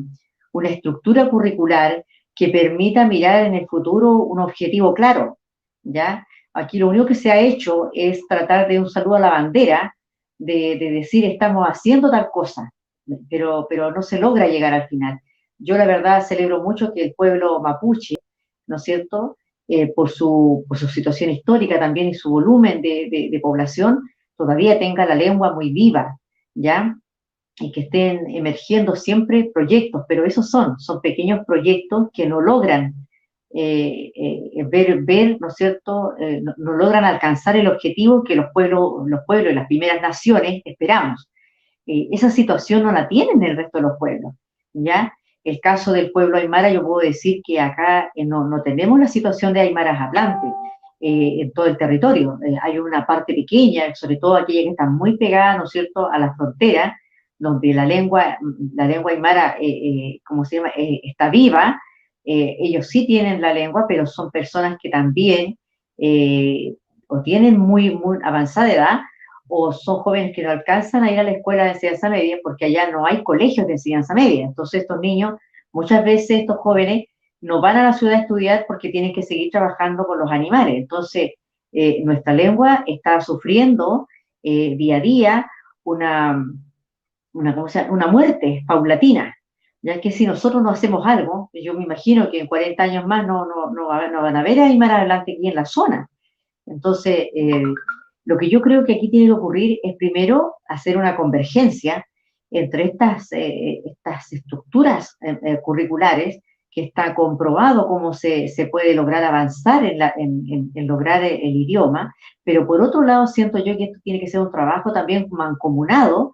estructura curricular que permita mirar en el futuro un objetivo claro, ¿ya? Aquí lo único que se ha hecho es tratar de un saludo a la bandera, de decir estamos haciendo tal cosa, pero no se logra llegar al final. Yo la verdad celebro mucho que el pueblo mapuche, ¿no es cierto?, por su situación histórica también y su volumen de población, todavía tenga la lengua muy viva, ¿ya? Y que estén emergiendo siempre proyectos, pero esos son pequeños proyectos que no logran ver, ¿no es cierto?, no logran alcanzar el objetivo que los pueblos y las primeras naciones esperamos. Esa situación no la tienen el resto de los pueblos, ¿ya? El caso del pueblo aymara, yo puedo decir que acá no tenemos la situación de aymaras hablantes en todo el territorio. Hay una parte pequeña, sobre todo aquella que está muy pegada, ¿no es cierto?, a la frontera, donde la lengua aymara, ¿cómo se llama?, está viva. Ellos sí tienen la lengua, pero son personas que también o tienen muy avanzada edad, o son jóvenes que no alcanzan a ir a la escuela de enseñanza media porque allá no hay colegios de enseñanza media. Entonces estos niños, muchas veces estos jóvenes, no van a la ciudad a estudiar porque tienen que seguir trabajando con los animales. Entonces, nuestra lengua está sufriendo día a día una muerte paulatina, ya que si nosotros no hacemos algo, yo me imagino que en 40 años más no van a ver a Aymara adelante aquí en la zona. Entonces, lo que yo creo que aquí tiene que ocurrir es primero hacer una convergencia entre estas estructuras curriculares, que está comprobado cómo se puede lograr avanzar en lograr el idioma, pero por otro lado siento yo que esto tiene que ser un trabajo también mancomunado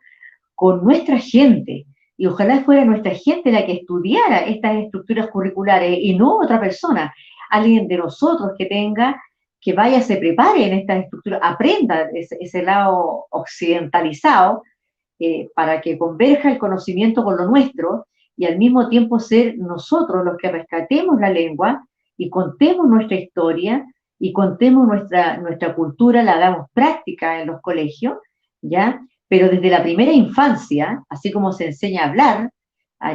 con nuestra gente, y ojalá fuera nuestra gente la que estudiara estas estructuras curriculares y no otra persona, alguien de nosotros que vaya, se prepare en estas estructuras, aprenda ese lado occidentalizado para que converja el conocimiento con lo nuestro y al mismo tiempo ser nosotros los que rescatemos la lengua y contemos nuestra historia y contemos nuestra cultura, la damos práctica en los colegios, ¿ya? Pero desde la primera infancia, así como se enseña a hablar,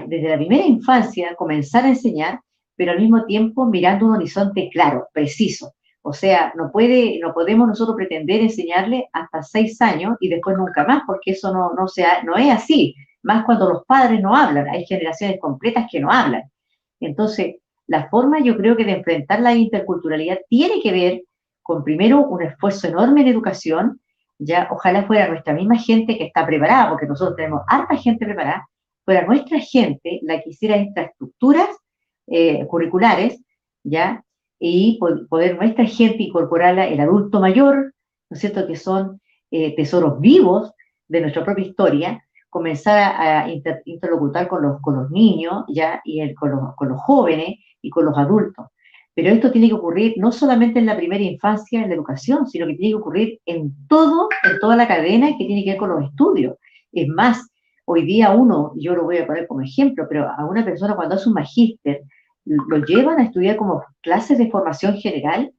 desde la primera infancia comenzar a enseñar, pero al mismo tiempo mirando un horizonte claro, preciso. O sea, no podemos nosotros pretender enseñarle hasta 6 años y después nunca más, porque eso no es así. Más cuando los padres no hablan, hay generaciones completas que no hablan. Entonces, la forma yo creo que de enfrentar la interculturalidad tiene que ver con primero un esfuerzo enorme en educación, ya ojalá fuera nuestra misma gente que está preparada, porque nosotros tenemos harta gente preparada, fuera nuestra gente la que hiciera estas estructuras curriculares, ya, y poder nuestra gente incorporarla, el adulto mayor, ¿no es cierto?, que son tesoros vivos de nuestra propia historia, comenzar a interlocutar con los niños, ya, y con los jóvenes y con los adultos. Pero esto tiene que ocurrir no solamente en la primera infancia, en la educación, sino que tiene que ocurrir en toda la cadena que tiene que ver con los estudios. Es más, hoy día yo lo voy a poner como ejemplo, pero a una persona cuando hace un magíster, lo llevan a estudiar como clases de formación general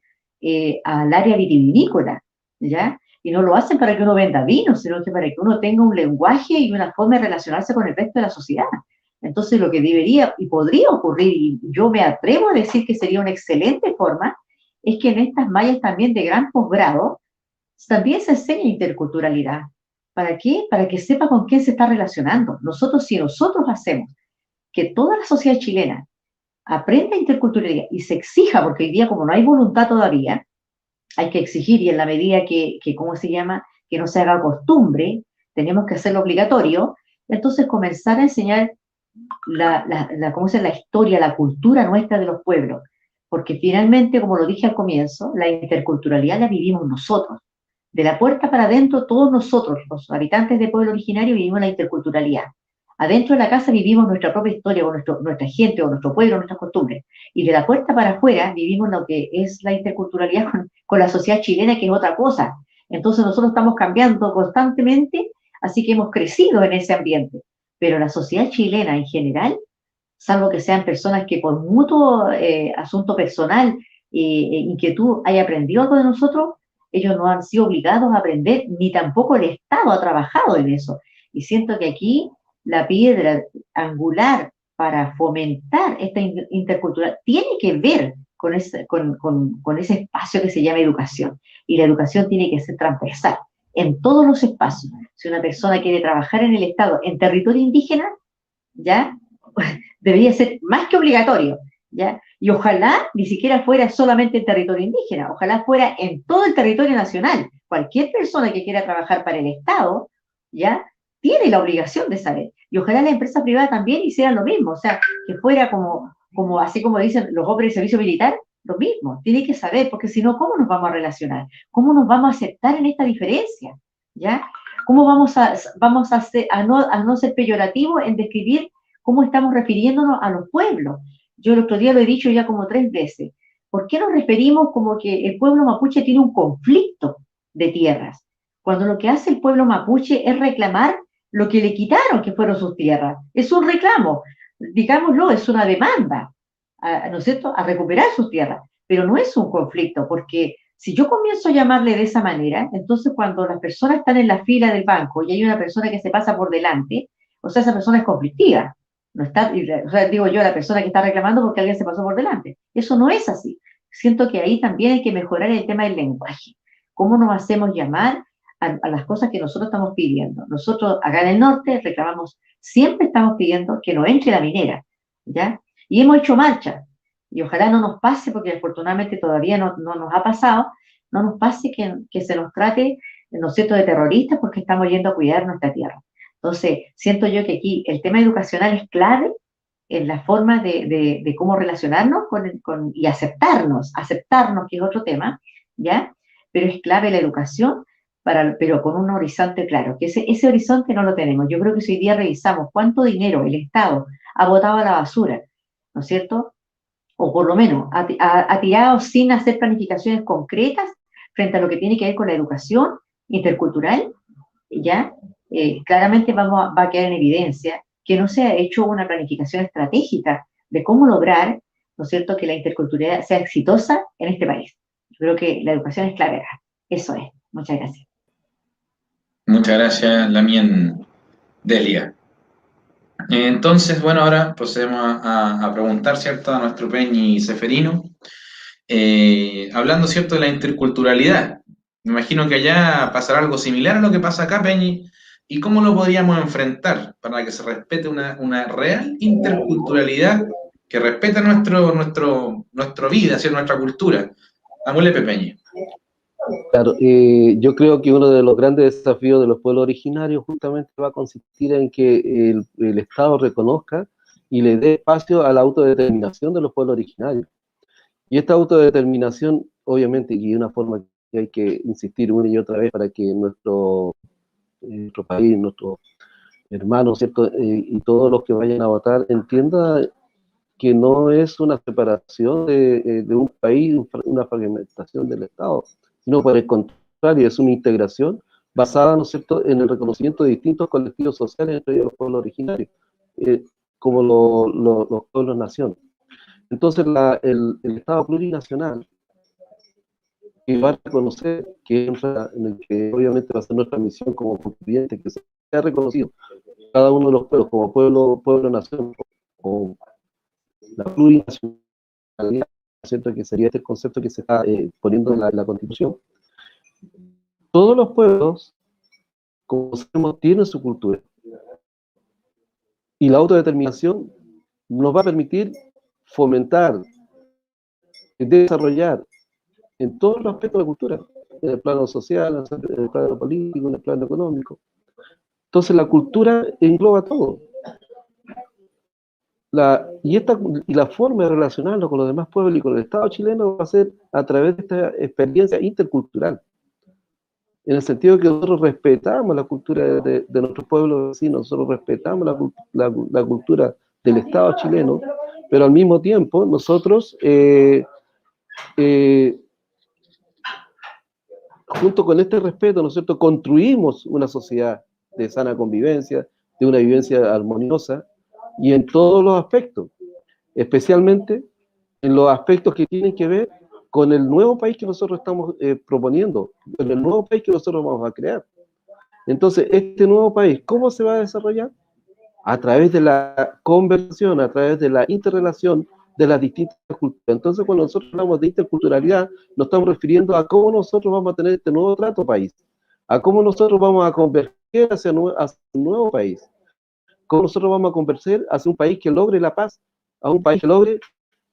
al área vitivinícola, ¿ya? Y no lo hacen para que uno venda vino, sino que para que uno tenga un lenguaje y una forma de relacionarse con el resto de la sociedad. Entonces, lo que debería y podría ocurrir, y yo me atrevo a decir que sería una excelente forma, es que en estas mallas también de gran posgrado también se enseña interculturalidad. ¿Para qué? Para que sepa con quién se está relacionando. Si nosotros hacemos que toda la sociedad chilena aprenda interculturalidad y se exija, porque hoy día como no hay voluntad todavía, hay que exigir y en la medida ¿cómo se llama?, que no se haga costumbre, tenemos que hacerlo obligatorio, entonces comenzar a enseñar ¿cómo se llama?, la historia, la cultura nuestra de los pueblos, porque finalmente, como lo dije al comienzo, la interculturalidad la vivimos nosotros, de la puerta para adentro todos nosotros, los habitantes del pueblo originario, vivimos la interculturalidad. Adentro de la casa vivimos nuestra propia historia, nuestra gente, o nuestro pueblo, nuestras costumbres. Y de la puerta para afuera vivimos lo que es la interculturalidad con la sociedad chilena, que es otra cosa. Entonces nosotros estamos cambiando constantemente, así que hemos crecido en ese ambiente. Pero la sociedad chilena en general, salvo que sean personas que por mutuo asunto personal, inquietud, haya aprendido algo de nosotros, ellos no han sido obligados a aprender, ni tampoco el Estado ha trabajado en eso. Y siento que aquí la piedra angular para fomentar esta intercultural tiene que ver con ese espacio que se llama educación. Y la educación tiene que ser transversal en todos los espacios. Si una persona quiere trabajar en el Estado en territorio indígena, ya debería ser más que obligatorio, ¿ya? Y ojalá ni siquiera fuera solamente en territorio indígena, ojalá fuera en todo el territorio nacional. Cualquier persona que quiera trabajar para el Estado, ¿ya?, tiene la obligación de saber. Y ojalá la empresa privada también hicieran lo mismo, o sea, que fuera así como dicen los hombres de servicio militar, lo mismo, tiene que saber, porque si no, ¿cómo nos vamos a relacionar? ¿Cómo nos vamos a aceptar en esta diferencia? ¿Ya? ¿Cómo vamos a no ser peyorativos en describir cómo estamos refiriéndonos a los pueblos? Yo el otro día lo he dicho ya como 3 veces. ¿Por qué nos referimos como que el pueblo mapuche tiene un conflicto de tierras? Cuando lo que hace el pueblo mapuche es reclamar lo que le quitaron, que fueron sus tierras. Es un reclamo, digámoslo, es una demanda, ¿no es cierto?, a recuperar sus tierras. Pero no es un conflicto, porque si yo comienzo a llamarle de esa manera, entonces cuando las personas están en la fila del banco y hay una persona que se pasa por delante, o sea, esa persona es conflictiva. No está, o sea, digo yo, la persona que está reclamando porque alguien se pasó por delante. Eso no es así. Siento que ahí también hay que mejorar el tema del lenguaje. ¿Cómo nos hacemos llamar a las cosas que nosotros estamos pidiendo? Nosotros acá en el norte reclamamos, siempre estamos pidiendo que no entre la minera, ¿ya? Y hemos hecho marcha, y ojalá no nos pase, porque afortunadamente todavía no nos ha pasado, no nos pase que se nos trate, ¿no es cierto?, de terroristas porque estamos yendo a cuidar nuestra tierra. Entonces, siento yo que aquí el tema educacional es clave en la forma de cómo relacionarnos y aceptarnos, que es otro tema, ¿ya? Pero es clave la educación, pero con un horizonte claro, que ese horizonte no lo tenemos. Yo creo que si hoy día revisamos cuánto dinero el Estado ha botado a la basura, ¿no es cierto?, o por lo menos ha tirado sin hacer planificaciones concretas frente a lo que tiene que ver con la educación intercultural, ¿ya? claramente va a quedar en evidencia que no se ha hecho una planificación estratégica de cómo lograr, ¿no es cierto?, que la interculturalidad sea exitosa en este país. Yo creo que la educación es clave acá. Eso es. Muchas gracias. Muchas gracias, Lamien Delia. Entonces, bueno, ahora procedemos a preguntar, ¿cierto?, a nuestro Peñi Seferino, hablando, ¿cierto?, de la interculturalidad. Me imagino que allá pasará algo similar a lo que pasa acá, Peñi, y cómo lo podríamos enfrentar para que se respete una real interculturalidad que respete nuestra vida, ¿cierto?, nuestra cultura. Amulepe, Peñi. Claro, yo creo que uno de los grandes desafíos de los pueblos originarios justamente va a consistir en que el Estado reconozca y le dé espacio a la autodeterminación de los pueblos originarios. Y esta autodeterminación, obviamente, y una forma que hay que insistir una y otra vez para que nuestro país, nuestros hermanos, ¿cierto? Y todos los que vayan a votar entiendan que no es una separación de un país, una fragmentación del Estado, sino por el contrario, es una integración basada, ¿no es cierto?, en el reconocimiento de distintos colectivos sociales, entre ellos los pueblos originarios, como los pueblos-nación. Entonces, el Estado plurinacional, que va a reconocer que en el que obviamente va a ser nuestra misión como constituyente, que sea reconocido cada uno de los pueblos como pueblo-nación, o la plurinacionalidad, ¿cierto?, que sería este concepto que se está poniendo en la Constitución. Todos los pueblos, como sabemos, tienen su cultura. Y la autodeterminación nos va a permitir fomentar, desarrollar en todos los aspectos de la cultura, en el plano social, en el plano político, en el plano económico. Entonces la cultura engloba todo. Y la forma de relacionarnos con los demás pueblos y con el Estado chileno va a ser a través de esta experiencia intercultural. En el sentido que nosotros respetamos la cultura de nuestros pueblos vecinos, nosotros respetamos la cultura del Estado chileno, pero al mismo tiempo nosotros, junto con este respeto, ¿no es cierto?, construimos una sociedad de sana convivencia, de una vivencia armoniosa, y en todos los aspectos, especialmente en los aspectos que tienen que ver con el nuevo país que nosotros estamos proponiendo, con el nuevo país que nosotros vamos a crear. Entonces, este nuevo país, ¿cómo se va a desarrollar? A través de la conversación, a través de la interrelación de las distintas culturas. Entonces, cuando nosotros hablamos de interculturalidad, nos estamos refiriendo a cómo nosotros vamos a tener este nuevo trato país, a cómo nosotros vamos a converger hacia un nuevo país, cómo nosotros vamos a converger hacia un país que logre la paz, a un país que logre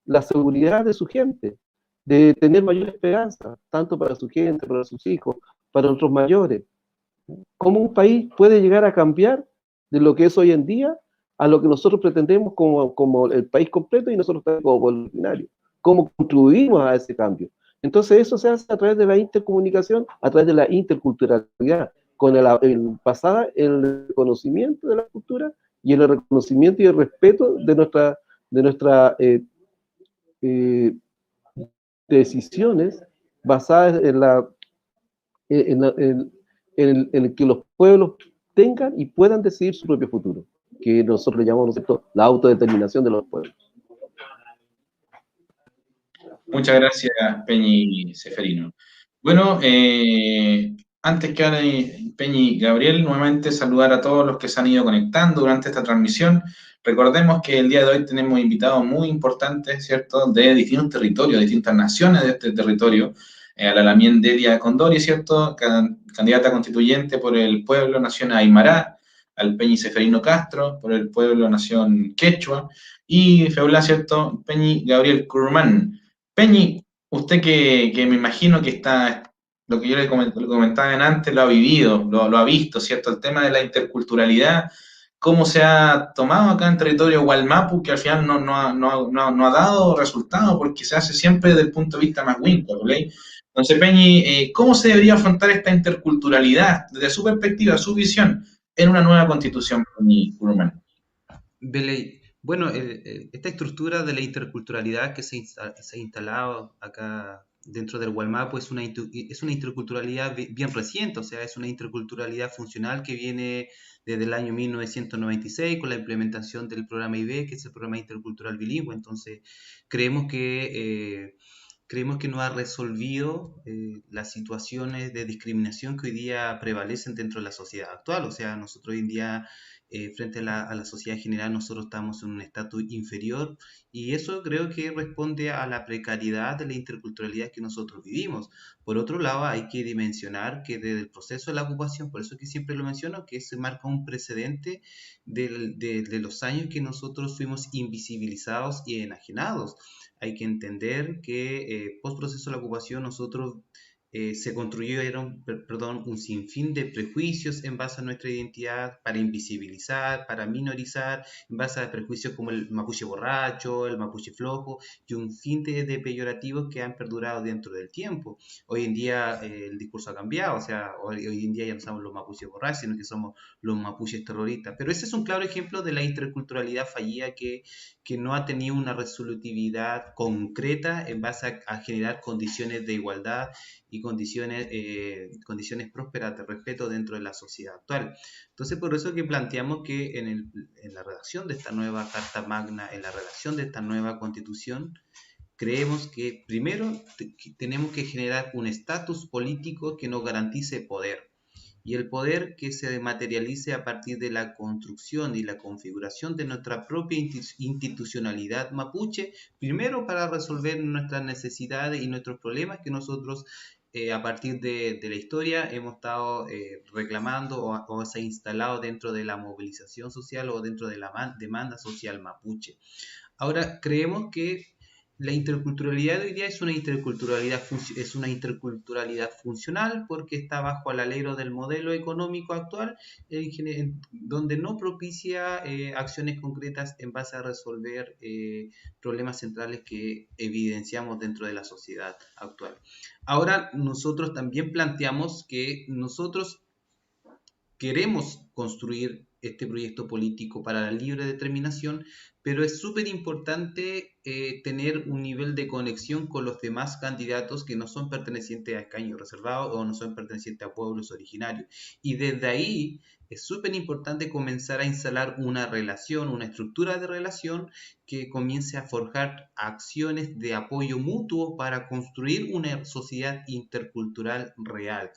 la seguridad de su gente, de tener mayor esperanza, tanto para su gente, para sus hijos, para otros mayores. ¿Cómo un país puede llegar a cambiar de lo que es hoy en día a lo que nosotros pretendemos como el país completo y nosotros como pueblo originario? ¿Cómo contribuimos a ese cambio? Entonces eso se hace a través de la intercomunicación, a través de la interculturalidad, con el reconocimiento de la cultura y el reconocimiento y el respeto de nuestra decisiones basadas en que los pueblos tengan y puedan decidir su propio futuro, que nosotros llamamos, ¿no es cierto?, la autodeterminación de los pueblos. Muchas gracias, Peñi Seferino. Bueno, antes que ahora, Peñi Gabriel, nuevamente saludar a todos los que se han ido conectando durante esta transmisión. Recordemos que el día de hoy tenemos invitados muy importantes, ¿cierto?, de distintos territorios, de distintas naciones de este territorio. A la Lamien Delia Condori, ¿cierto?, candidata constituyente por el pueblo nación Aymara, al Peñi Seferino Castro, por el pueblo nación Quechua, y Feula, ¿cierto?, Peñi Gabriel Curmán. Peñi, usted que me imagino que está, lo que yo le comentaba antes, lo ha vivido, lo ha visto, ¿cierto? El tema de la interculturalidad, cómo se ha tomado acá en territorio Gualmapu, que al final no ha dado resultado porque se hace siempre desde el punto de vista más winco, ¿ok? Entonces, Peñi, ¿cómo se debería afrontar esta interculturalidad desde su perspectiva, su visión, en una nueva constitución, Peñi Kurman? Bueno, esta estructura de la interculturalidad que se ha instalado acá dentro del Gualmapu es una interculturalidad bien reciente, o sea, es una interculturalidad funcional que viene desde el año 1996 con la implementación del programa IB, que es el programa intercultural bilingüe. Entonces, creemos que, creemos que no ha resolvido las situaciones de discriminación que hoy día prevalecen dentro de la sociedad actual. O sea, nosotros hoy en día, frente a la sociedad en general, nosotros estamos en un estatus inferior y eso creo que responde a la precariedad de la interculturalidad que nosotros vivimos. Por otro lado, hay que dimensionar que desde el proceso de la ocupación, por eso que siempre lo menciono, que se marca un precedente de los años que nosotros fuimos invisibilizados y enajenados. Hay que entender que post proceso de la ocupación nosotros se construyeron, perdón, un sinfín de prejuicios en base a nuestra identidad para invisibilizar, para minorizar, en base a prejuicios como el mapuche borracho, el mapuche flojo y un fin de peyorativos que han perdurado dentro del tiempo. Hoy en día el discurso ha cambiado, o sea, hoy en día ya no somos los mapuches borrachos, sino que somos los mapuches terroristas. Pero ese es un claro ejemplo de la interculturalidad fallida que no ha tenido una resolutividad concreta en base a generar condiciones de igualdad y condiciones prósperas de respeto dentro de la sociedad actual. Entonces, por eso que planteamos que en la redacción de esta nueva Carta Magna, en la redacción de esta nueva Constitución, creemos que primero tenemos que generar un estatus político que nos garantice poder. Y el poder que se materialice a partir de la construcción y la configuración de nuestra propia institucionalidad mapuche, primero para resolver nuestras necesidades y nuestros problemas que nosotros a partir de la historia hemos estado reclamando o se ha instalado dentro de la movilización social o dentro de la demanda social mapuche. Ahora, creemos que la interculturalidad de hoy día es una interculturalidad funcional porque está bajo el alero del modelo económico actual, donde no propicia acciones concretas en base a resolver problemas centrales que evidenciamos dentro de la sociedad actual. Ahora, nosotros también planteamos que nosotros queremos construir este proyecto político para la libre determinación, pero es súper importante tener un nivel de conexión con los demás candidatos que no son pertenecientes a escaños reservados o no son pertenecientes a pueblos originarios. Y desde ahí es súper importante comenzar a instalar una relación, una estructura de relación que comience a forjar acciones de apoyo mutuo para construir una sociedad intercultural real.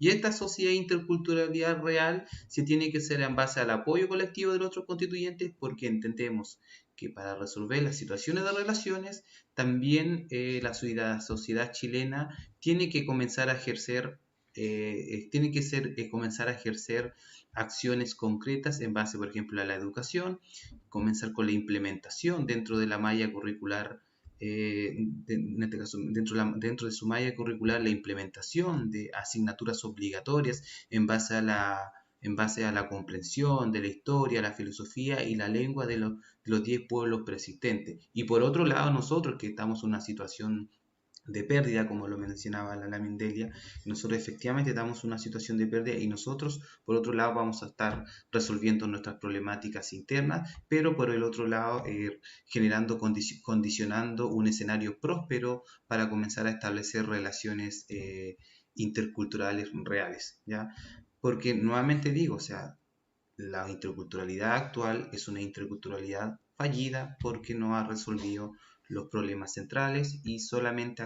Y esta sociedad interculturalidad real se tiene que hacer en base al apoyo colectivo de los otros constituyentes porque entendemos que para resolver las situaciones de relaciones también la sociedad chilena tiene que comenzar a ejercer comenzar a ejercer acciones concretas en base, por ejemplo, a la educación, comenzar con la implementación dentro de la malla curricular, en este caso, dentro de su malla curricular, la implementación de asignaturas obligatorias en base a la comprensión de la historia, la filosofía y la lengua de los 10 pueblos persistentes. Y por otro lado, nosotros que estamos en una situación de pérdida, como lo mencionaba la Lamindelia, nosotros efectivamente estamos en una situación de pérdida y nosotros, por otro lado, vamos a estar resolviendo nuestras problemáticas internas, pero por el otro lado, condicionando un escenario próspero para comenzar a establecer relaciones interculturales reales, ¿ya? Porque nuevamente digo, o sea, la interculturalidad actual es una interculturalidad fallida porque no ha resolvido los problemas centrales y solamente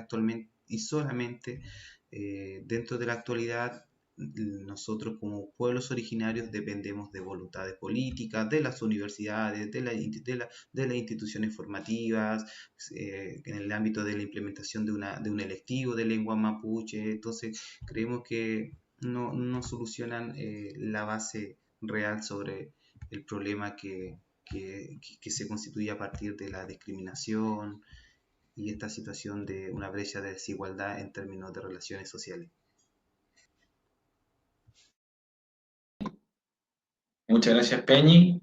dentro de la actualidad nosotros como pueblos originarios dependemos de voluntades políticas, de las universidades, de las instituciones formativas, en el ámbito de la implementación de un electivo de lengua mapuche. Entonces creemos que no solucionan la base real sobre el problema que se constituye a partir de la discriminación y esta situación de una brecha de desigualdad en términos de relaciones sociales. Muchas gracias, Peñi.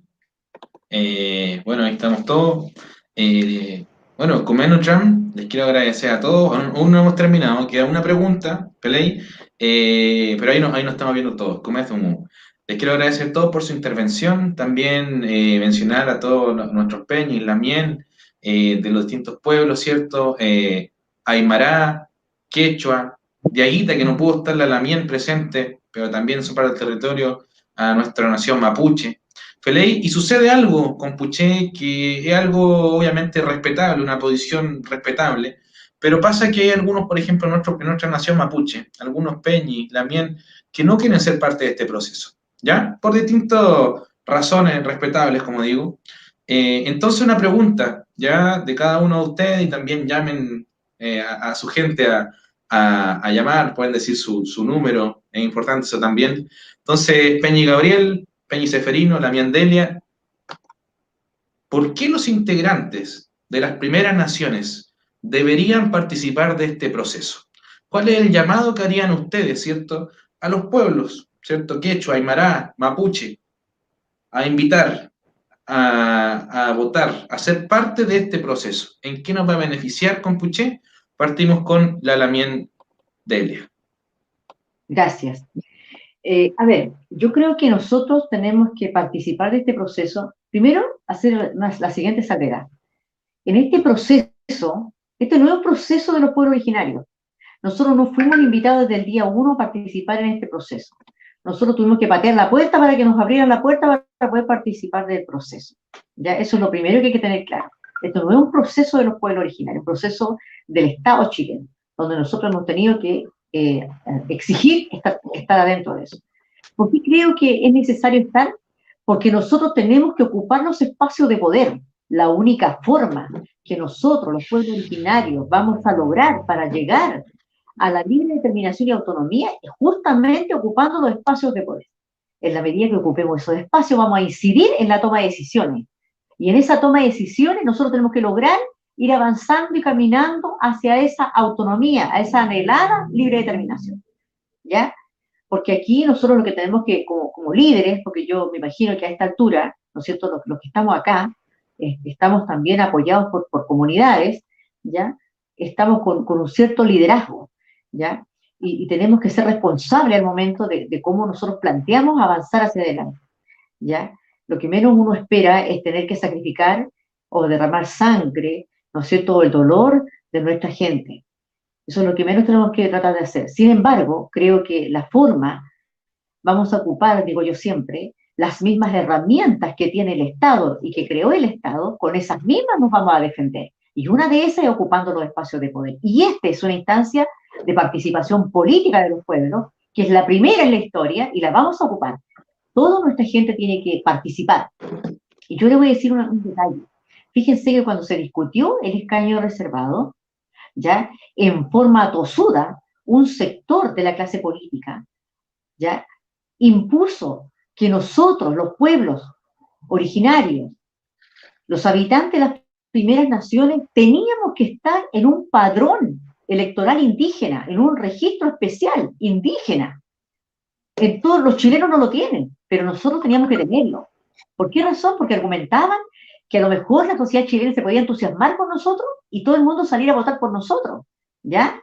Bueno, ahí estamos todos. Bueno, con Menotram, les quiero agradecer a todos. Aún no hemos terminado, queda una pregunta, Peley, pero ahí no estamos viendo todos. Les quiero agradecer a todos por su intervención. También mencionar a todos nuestros Peñis, Lamien, de los distintos pueblos, ¿cierto? Aymara, quechua, diaguita, que no pudo estar la Lamien presente, pero también son para el territorio a nuestra nación mapuche. Feley, y sucede algo con Puché que es algo obviamente respetable, una posición respetable, pero pasa que hay algunos, por ejemplo, en nuestra nación mapuche, algunos peñi, lamien, que no quieren ser parte de este proceso, ¿ya? Por distintas razones respetables, como digo. Entonces, una pregunta, ya, de cada uno de ustedes, y también llamen a su gente a llamar, pueden decir su número, es importante eso también. Entonces, Peñi Gabriel, Peñi Seferino, Lamián Delia, ¿por qué los integrantes de las primeras naciones deberían participar de este proceso? ¿Cuál es el llamado que harían ustedes, cierto, a los pueblos, cierto, quechua, aymara, mapuche, a invitar, a votar, a ser parte de este proceso? ¿En qué nos va a beneficiar con Puché? Partimos con la Lamien Delia. Gracias. A ver, yo creo que nosotros tenemos que participar de este proceso. Primero, hacer la siguiente salvedad. En este proceso, este nuevo proceso de los pueblos originarios, nosotros no fuimos invitados desde el día 1 a participar en este proceso. Nosotros tuvimos que patear la puerta para que nos abrieran la puerta para poder participar del proceso. ¿Ya? Eso es lo primero que hay que tener claro. Esto no es un proceso de los pueblos originarios, un proceso del Estado chileno, donde nosotros hemos tenido que exigir estar adentro de eso. ¿Por qué creo que es necesario estar? Porque nosotros tenemos que ocupar los espacios de poder. La única forma que nosotros, los pueblos originarios, vamos a lograr para llegar a la libre determinación y autonomía es justamente ocupando los espacios de poder. En la medida que ocupemos esos espacios, vamos a incidir en la toma de decisiones. Y en esa toma de decisiones nosotros tenemos que lograr ir avanzando y caminando hacia esa autonomía, a esa anhelada libre determinación. ¿Ya? Porque aquí nosotros lo que tenemos que, como líderes, porque yo me imagino que a esta altura, ¿no es cierto?, los que estamos acá, estamos también apoyados por comunidades, ¿ya? Estamos con un cierto liderazgo, ¿ya? Y tenemos que ser responsables al momento de cómo nosotros planteamos avanzar hacia adelante, ¿ya? Lo que menos uno espera es tener que sacrificar o derramar sangre, ¿no es cierto?, o el dolor de nuestra gente. Eso es lo que menos tenemos que tratar de hacer. Sin embargo, creo que la forma, vamos a ocupar, digo yo siempre, las mismas herramientas que tiene el Estado y que creó el Estado, con esas mismas nos vamos a defender. Y una de esas es ocupando los espacios de poder. Y esta es una instancia de participación política de los pueblos, que es la primera en la historia y la vamos a ocupar. Toda nuestra gente tiene que participar. Y yo le voy a decir un detalle. Fíjense que cuando se discutió el escaño reservado, ¿ya? En forma tosuda, un sector de la clase política, ¿ya? Impuso que nosotros, los pueblos originarios, los habitantes de las primeras naciones, teníamos que estar en un padrón electoral indígena, en un registro especial indígena. En todos los chilenos no lo tienen, pero nosotros teníamos que tenerlo. ¿Por qué razón? Porque argumentaban que a lo mejor la sociedad chilena se podía entusiasmar con nosotros y todo el mundo salir a votar por nosotros, ¿ya?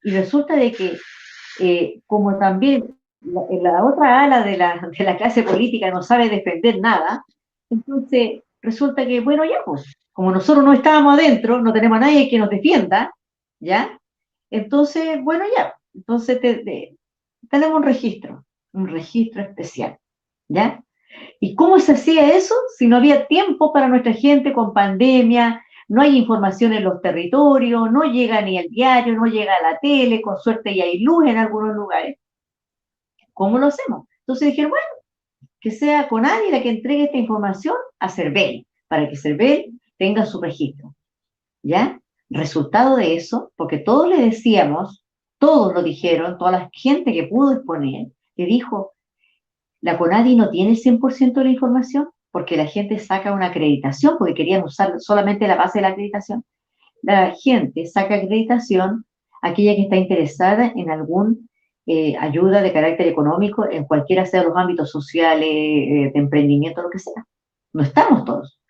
Y resulta de que, como también la otra ala de la clase política no sabe defender nada, entonces resulta que, bueno, ya, pues, como nosotros no estábamos adentro, no tenemos a nadie que nos defienda, ¿ya? Entonces, bueno, ya, entonces tenemos un registro especial, ¿ya? ¿Y cómo se hacía eso si no había tiempo para nuestra gente con pandemia? No hay información en los territorios, no llega ni el diario, no llega a la tele, con suerte ya hay luz en algunos lugares. ¿Cómo lo hacemos? Entonces dijeron, bueno, que sea CONADI la que entregue esta información a CERVEL, para que CERVEL tenga su registro. ¿Ya? Resultado de eso, porque todos le decíamos, todos lo dijeron, toda la gente que pudo exponer, le dijo, la CONADI no tiene el 100% de la información, porque la gente saca una acreditación, porque querían usar solamente la base de la acreditación. La gente saca acreditación aquella que está interesada en algún ayuda de carácter económico en cualquiera sea los ámbitos sociales, de emprendimiento, lo que sea. No estamos todos,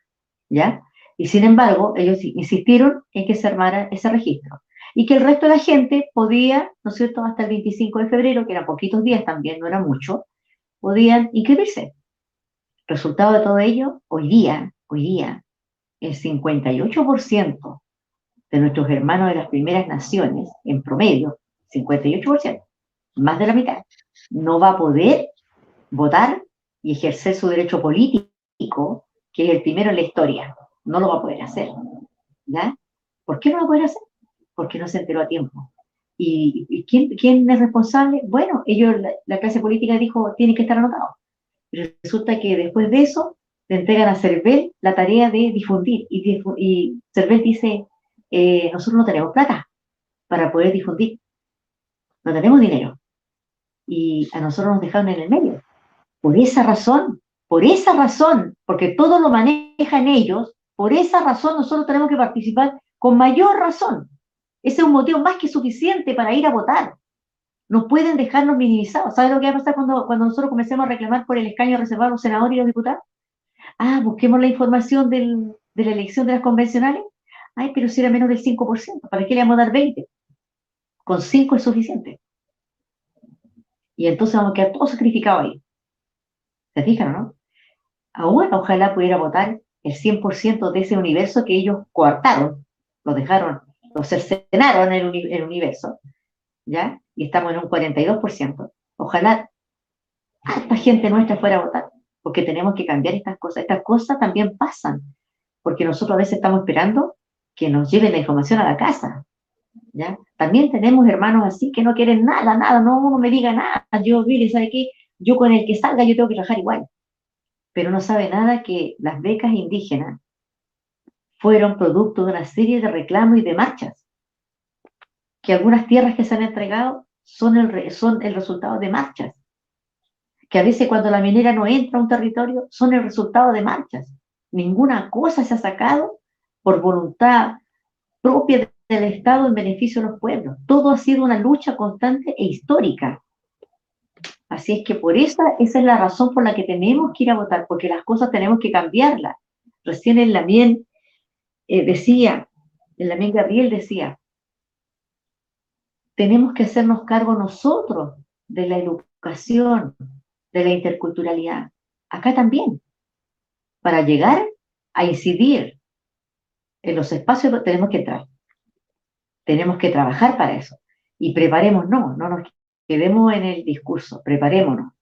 ¿ya? Y sin embargo, ellos insistieron en que se armara ese registro y que el resto de la gente podía, ¿no es cierto?, hasta el 25 de febrero, que eran poquitos días también, no era mucho, podían inscribirse. Resultado de todo ello, hoy día, el 58% de nuestros hermanos de las primeras naciones, en promedio, 58%, más de la mitad, no va a poder votar y ejercer su derecho político, que es el primero en la historia. No lo va a poder hacer. ¿Ya? ¿Por qué no lo va a poder hacer? Porque no se enteró a tiempo. ¿Y quién es responsable? Bueno, ellos, la clase política dijo, tienen que estar anotados. Pero resulta que después de eso, le entregan a CERVEL la tarea de difundir. Y CERVEL dice, nosotros no tenemos plata para poder difundir. No tenemos dinero. Y a nosotros nos dejaron en el medio. Por esa razón, porque todo lo manejan ellos, por esa razón nosotros tenemos que participar con mayor razón. Ese es un motivo más que suficiente para ir a votar. No pueden dejarnos minimizados. ¿Sabe lo que va a pasar cuando nosotros comencemos a reclamar por el escaño reservado a los senadores y los diputados? Busquemos la información de la elección de las convencionales. Ay, pero si era menos del 5%, ¿para qué le vamos a dar 20? Con 5 es suficiente. Y entonces vamos a quedar todos sacrificados ahí. ¿Se fijan o no? Ahora ojalá pudiera votar el 100% de ese universo que ellos coartaron, lo cercenaron el universo, ¿ya? Y estamos en un 42%. Ojalá harta gente nuestra fuera a votar, porque tenemos que cambiar estas cosas. Estas cosas también pasan, porque nosotros a veces estamos esperando que nos lleven la información a la casa, ¿ya? También tenemos hermanos así que no quieren nada, no me diga nada. Yo, mire, ¿sabe qué? Yo con el que salga yo tengo que trabajar igual. Pero no sabe nada que las becas indígenas fueron producto de una serie de reclamos y de marchas, que algunas tierras que se han entregado son el resultado de marchas, que a veces cuando la minera no entra a un territorio son el resultado de marchas. Ninguna cosa se ha sacado por voluntad propia del Estado en beneficio de los pueblos. Todo ha sido una lucha constante e histórica. Así es que esa es la razón por la que tenemos que ir a votar, porque las cosas tenemos que cambiarlas. Recién en Lamien Gabriel decía, tenemos que hacernos cargo nosotros de la educación, de la interculturalidad. Acá también, para llegar a incidir en los espacios tenemos que entrar. Tenemos que trabajar para eso. Y preparémonos, no nos quedemos en el discurso, preparémonos.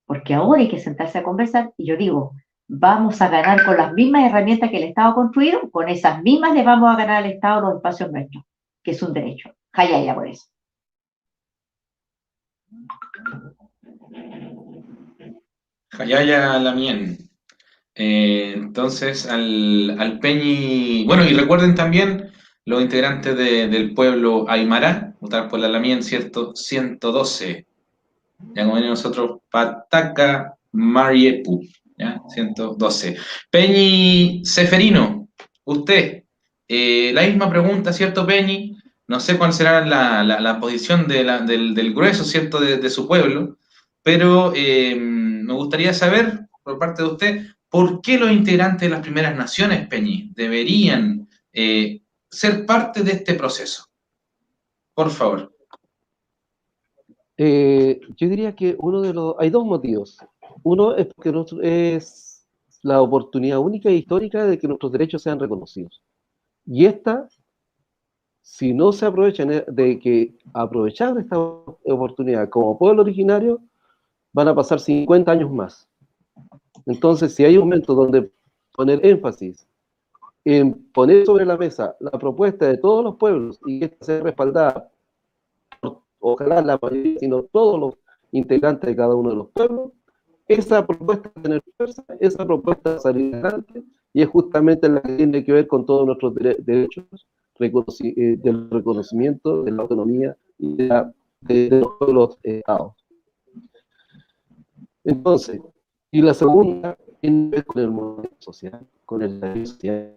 Porque ahora hay que sentarse a conversar y yo digo, vamos a ganar con las mismas herramientas que el Estado ha construido, con esas mismas le vamos a ganar al Estado los espacios nuestros, que es un derecho. Jayaya por eso. Jayaya Lamien. Entonces, al Peñi. Bueno, y recuerden también los integrantes del pueblo Aymara, votar por la Lamien, ¿cierto? 112. Ya como ven nosotros, Pataca Mariepu, ¿ya? 112. Peñi Seferino, usted, la misma pregunta, ¿cierto, Peñi? No sé cuál será la posición del grueso, ¿cierto?, de su pueblo, pero me gustaría saber, por parte de usted, ¿por qué los integrantes de las primeras naciones, Peñi, deberían ser parte de este proceso? Por favor. Yo diría que hay dos motivos. Uno es porque es la oportunidad única e histórica de que nuestros derechos sean reconocidos. Y si no se aprovechan aprovechar esta oportunidad como pueblo originario, van a pasar 50 años más. Entonces, si hay un momento donde poner énfasis en poner sobre la mesa la propuesta de todos los pueblos y que esta sea respaldada por, ojalá la mayoría, sino todos los integrantes de cada uno de los pueblos, esa propuesta va a tener fuerza, esa propuesta va a salir adelante y es justamente la que tiene que ver con todos nuestros derechos, del reconocimiento, de la autonomía y de los pueblos estados. Entonces, y la segunda tiene que ver con el movimiento social, con el derecho social.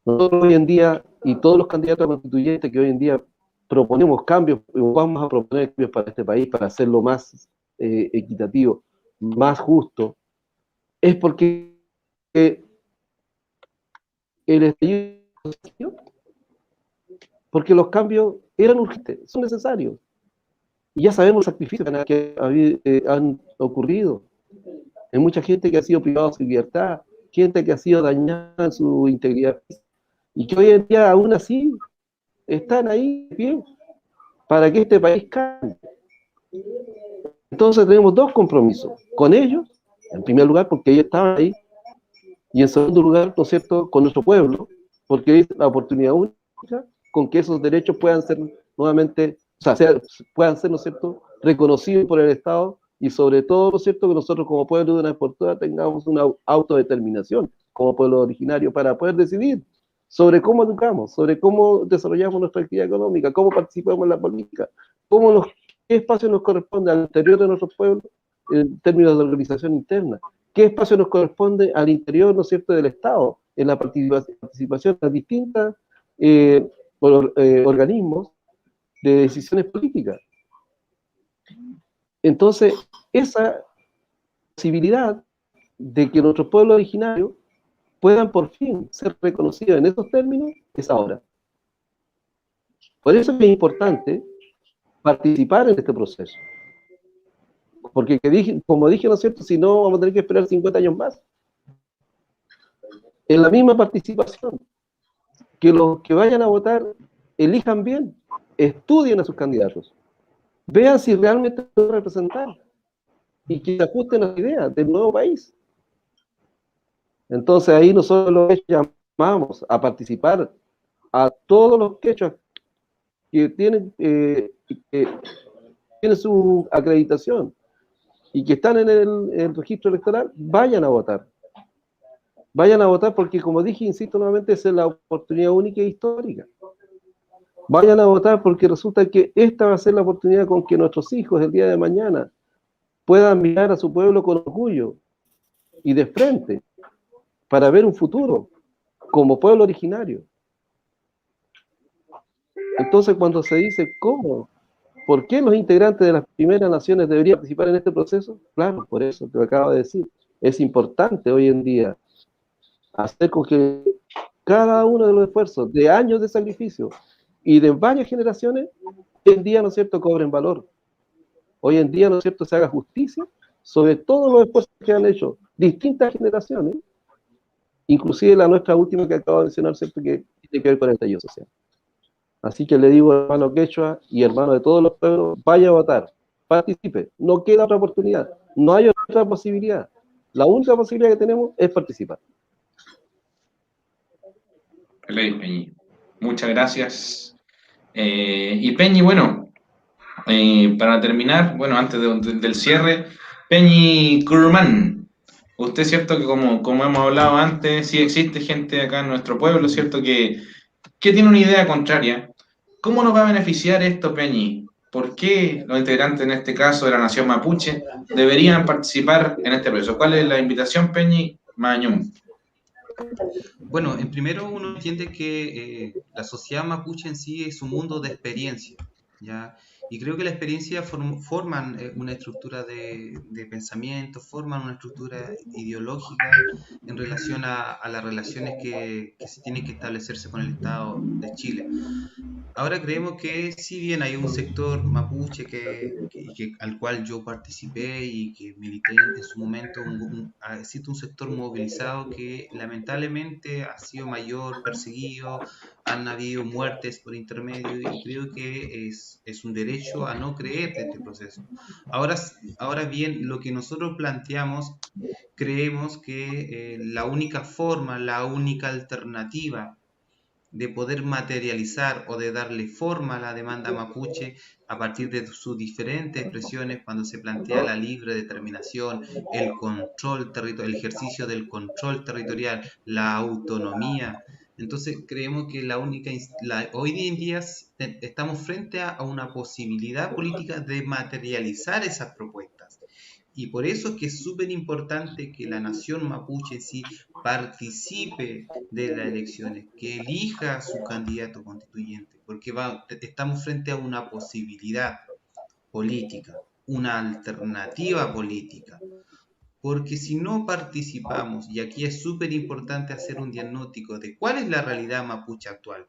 Nosotros hoy en día, y todos los candidatos a constituyentes que hoy en día proponemos cambios, vamos a proponer cambios para este país, para hacerlo más equitativo, más justo, es porque el estallido, porque los cambios eran urgentes, son necesarios. Y ya sabemos los sacrificios que han ocurrido. Hay mucha gente que ha sido privada de su libertad, gente que ha sido dañada en su integridad física. y que hoy en día aún así están ahí bien para que este país cambie. Entonces tenemos dos compromisos, con ellos, en primer lugar, porque ellos estaban ahí, y en segundo lugar, ¿no es cierto?, con nuestro pueblo, porque es la oportunidad única con que esos derechos puedan ser nuevamente, o sea, puedan ser, ¿no es cierto?, reconocidos por el Estado, y sobre todo, ¿no es cierto?, que nosotros como pueblo de una vez por todas tengamos una autodeterminación como pueblo originario para poder decidir sobre cómo educamos, sobre cómo desarrollamos nuestra actividad económica, cómo participamos en la política, qué espacio nos corresponde al interior de nuestro pueblo en términos de organización interna, qué espacio nos corresponde al interior, ¿no es cierto?, del Estado, en la participación de las distintas organismos de decisiones políticas. Entonces, esa posibilidad de que nuestros pueblos originarios puedan por fin ser reconocidos en esos términos es ahora. Por eso es importante participar en este proceso. Porque como dije, ¿no es cierto?, si no, vamos a tener que esperar 50 años más. En la misma participación, que los que vayan a votar elijan bien, estudien a sus candidatos, vean si realmente pueden representar y que se ajusten a las ideas del nuevo país. Entonces ahí nosotros los llamamos a participar a todos los quechuas que tienen su acreditación y que están en el registro electoral, vayan a votar. Vayan a votar porque, como dije, insisto nuevamente, esa es la oportunidad única e histórica. Vayan a votar porque resulta que esta va a ser la oportunidad con que nuestros hijos el día de mañana puedan mirar a su pueblo con orgullo y de frente para ver un futuro como pueblo originario. Entonces, cuando se dice ¿cómo? ¿Por qué los integrantes de las primeras naciones deberían participar en este proceso? Claro, por eso te lo acabo de decir. Es importante hoy en día hacer con que cada uno de los esfuerzos de años de sacrificio y de varias generaciones, hoy en día, ¿no es cierto?, cobren valor. Hoy en día, ¿no es cierto?, se haga justicia sobre todos los esfuerzos que han hecho distintas generaciones, inclusive la nuestra última que acabo de mencionar, ¿cierto?, que tiene que ver con el estallido social. Así que le digo, hermano quechua y hermano de todos los pueblos, vaya a votar, participe, no queda otra oportunidad, no hay otra posibilidad. La única posibilidad que tenemos es participar. Peñi, muchas gracias. Y Peñi, bueno, para terminar, bueno, antes del cierre, Peñi Kurman, usted es cierto que como hemos hablado antes, sí existe gente acá en nuestro pueblo, cierto que tiene una idea contraria. ¿Cómo nos va a beneficiar esto, Peñi? ¿Por qué los integrantes, en este caso de la nación mapuche, deberían participar en este proceso? ¿Cuál es la invitación, Peñi Mañum? Bueno, en primero uno entiende que la sociedad mapuche en sí es un mundo de experiencia, ¿ya? Y creo que la experiencia forman una estructura de pensamiento, forman una estructura ideológica en relación a las relaciones que se tienen que establecerse con el Estado de Chile. Ahora creemos que si bien hay un sector mapuche al cual yo participé y que milité en su momento, existe un sector movilizado que lamentablemente ha sido mayor, perseguido, han habido muertes por intermedio y creo que es un derecho a no creer de este proceso. Ahora bien, lo que nosotros planteamos, creemos que la única forma, la única alternativa de poder materializar o de darle forma a la demanda mapuche a partir de sus diferentes expresiones cuando se plantea la libre determinación, el control territorial, el ejercicio del control territorial, la autonomía. Entonces creemos que hoy en día estamos frente a una posibilidad política de materializar esas propuestas. Y por eso es que es súper importante que la nación mapuche en sí participe de las elecciones, que elija a su candidato constituyente, porque estamos frente a una posibilidad política, una alternativa política. Porque si no participamos, y aquí es súper importante hacer un diagnóstico de cuál es la realidad mapuche actual.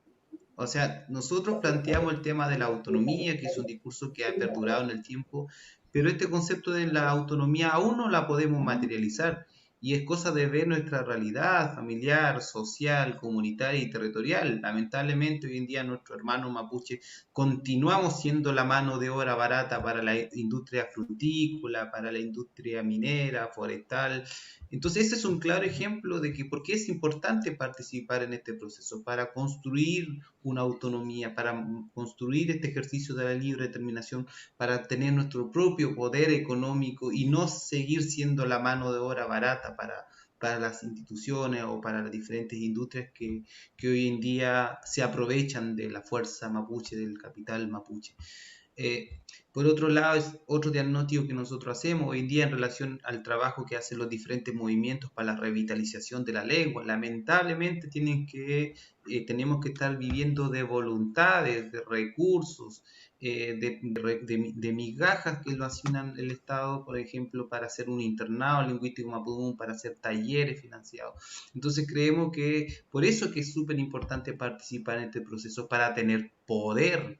O sea, nosotros planteamos el tema de la autonomía, que es un discurso que ha perdurado en el tiempo, pero este concepto de la autonomía aún no la podemos materializar. y es cosa de ver nuestra realidad familiar, social, comunitaria y territorial. Lamentablemente hoy en día nuestros hermanos mapuche continuamos siendo la mano de obra barata para la industria frutícola, para la industria minera, forestal. Entonces ese es un claro ejemplo de que por qué es importante participar en este proceso, para construir una autonomía, para construir este ejercicio de la libre determinación, para tener nuestro propio poder económico y no seguir siendo la mano de obra barata para las instituciones o para las diferentes industrias que hoy en día se aprovechan de la fuerza mapuche, del capital mapuche. Por otro lado, es otro diagnóstico que nosotros hacemos hoy en día en relación al trabajo que hacen los diferentes movimientos para la revitalización de la lengua. Lamentablemente tenemos que estar viviendo de voluntades, de recursos, de migajas que lo asignan el Estado, por ejemplo, para hacer un internado lingüístico mapudungun, para hacer talleres financiados. Entonces creemos que por eso que es súper importante participar en este proceso, para tener poder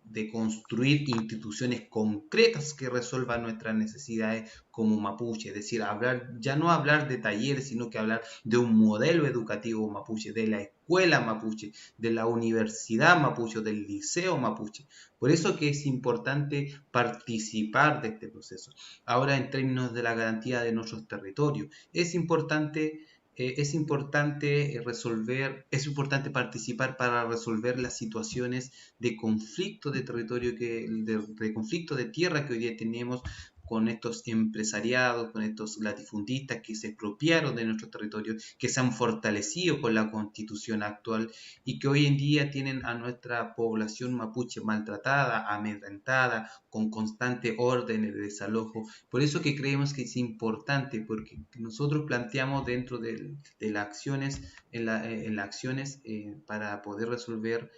de construir instituciones concretas que resuelvan nuestras necesidades como mapuche, es decir, ya no hablar de talleres, sino que hablar de un modelo educativo mapuche, de la escuela mapuche, de la universidad mapuche, del liceo mapuche. Por eso que es importante participar de este proceso. Ahora, en términos de la garantía de nuestros territorios, es importante participar para resolver las situaciones de conflicto de territorio, de conflicto de tierra que hoy día tenemos con estos empresariados, con estos latifundistas que se expropiaron de nuestro territorio, que se han fortalecido con la constitución actual y que hoy en día tienen a nuestra población mapuche maltratada, amedrentada, con constantes órdenes de desalojo. Por eso que creemos que es importante, porque nosotros planteamos dentro de las acciones, en las acciones para poder resolver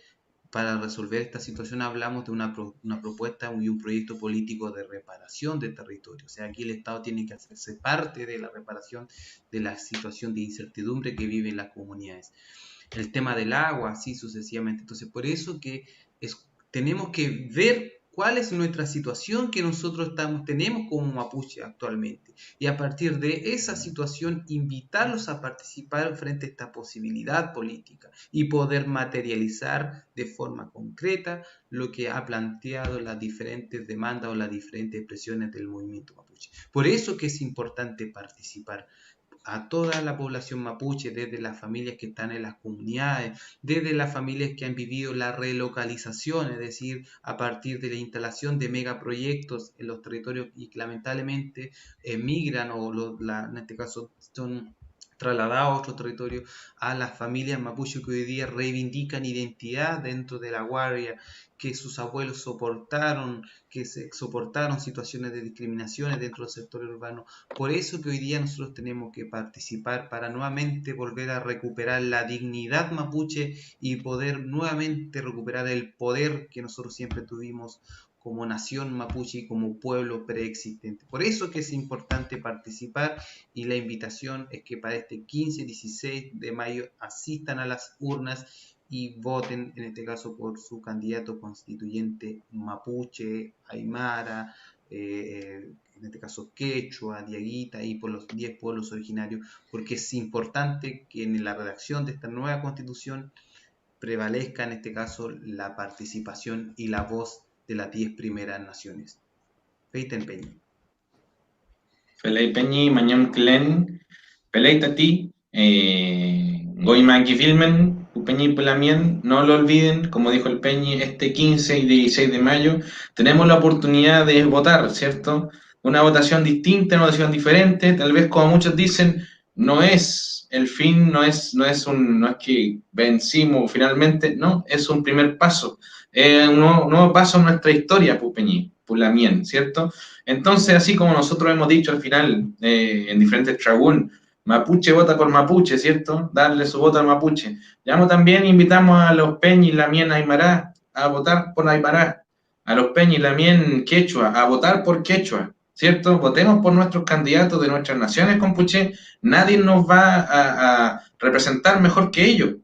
esta situación, hablamos de una propuesta y un proyecto político de reparación de territorio. O sea, aquí el Estado tiene que hacerse parte de la reparación de la situación de incertidumbre que viven las comunidades. El tema del agua, así sucesivamente. Entonces, por eso que tenemos que ver cuál es nuestra situación que nosotros tenemos como mapuche actualmente. Y a partir de esa situación, invitarlos a participar frente a esta posibilidad política y poder materializar de forma concreta lo que ha planteado las diferentes demandas o las diferentes expresiones del movimiento mapuche. Por eso que es importante participar a toda la población mapuche, desde las familias que están en las comunidades, desde las familias que han vivido la relocalización, es decir, a partir de la instalación de megaproyectos en los territorios y que lamentablemente emigran en este caso son trasladados a otro territorio, a las familias mapuche que hoy día reivindican identidad dentro de la guardia, que sus abuelos soportaron situaciones de discriminaciones dentro del sector urbano. Por eso que hoy día nosotros tenemos que participar para nuevamente volver a recuperar la dignidad mapuche y poder nuevamente recuperar el poder que nosotros siempre tuvimos como nación mapuche y como pueblo preexistente. Por eso que es importante participar y la invitación es que para este 15 y 16 de mayo asistan a las urnas y voten, en este caso, por su candidato constituyente mapuche, aymara, en este caso quechua, diaguita y por los 10 pueblos originarios, porque es importante que en la redacción de esta nueva constitución prevalezca, en este caso, la participación y la voz de las 10 primeras naciones. Feiten Peñi. Felei Peñi, Mañón Clen, Pelei Tati, Goimaki Filmen, Peñi Pelamien, no lo olviden, como dijo el Peñi, este 15 y 16 de mayo tenemos la oportunidad de votar, ¿cierto? Una votación distinta, una votación diferente, tal vez como muchos dicen, no es el fin, no es que vencimos finalmente, no, es un primer paso, un nuevo paso en nuestra historia, Pupeñi, Pulamien, ¿cierto? Entonces, así como nosotros hemos dicho al final, en diferentes trabún, Mapuche vota por Mapuche, ¿cierto? Darle su voto al Mapuche. Ya también invitamos a los Peñi y Lamien Aymara a votar por Aymara, a los Peñi y Lamien Quechua a votar por Quechua, ¿cierto? Votemos por nuestros candidatos de nuestras naciones compuche, nadie nos va a representar mejor que ellos.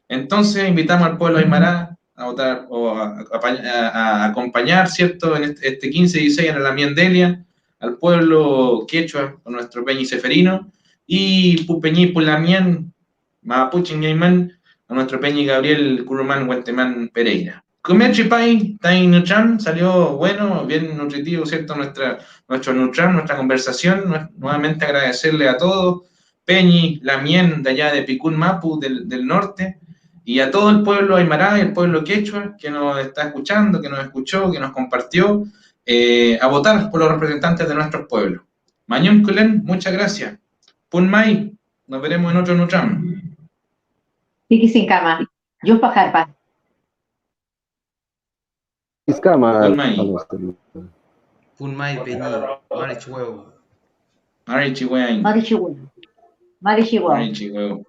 Entonces invitamos al pueblo aymara a votar o a acompañar, ¿cierto? En este 15 y 16 en la Lamien Delia, al pueblo quechua con nuestro Peñi Seferino, y Pupeñí Pulamien, Mapuche Ñaimán, a nuestro Peñi Gabriel Curumán Guantemán Pereira. Comer chipay, tai nutram, salió bueno, bien nutritivo, ¿cierto? Nuestro nutram, nuestra conversación. Nuevamente agradecerle a todos, Peñi, Lamien, de allá de Picún Mapu, del norte, y a todo el pueblo aymara, el pueblo quechua, que nos está escuchando, que nos escuchó, que nos compartió, a votar por los representantes de nuestros pueblos. Mañón Culen, muchas gracias. Punmay, nos veremos en otro Nutram. Tiki sin cama. Yus pajarpa. Iscama, Punmay, Punmay Peñi, Marichueo. Marichihuay, Marichihuahua. Marichihuahua. Marichihuay.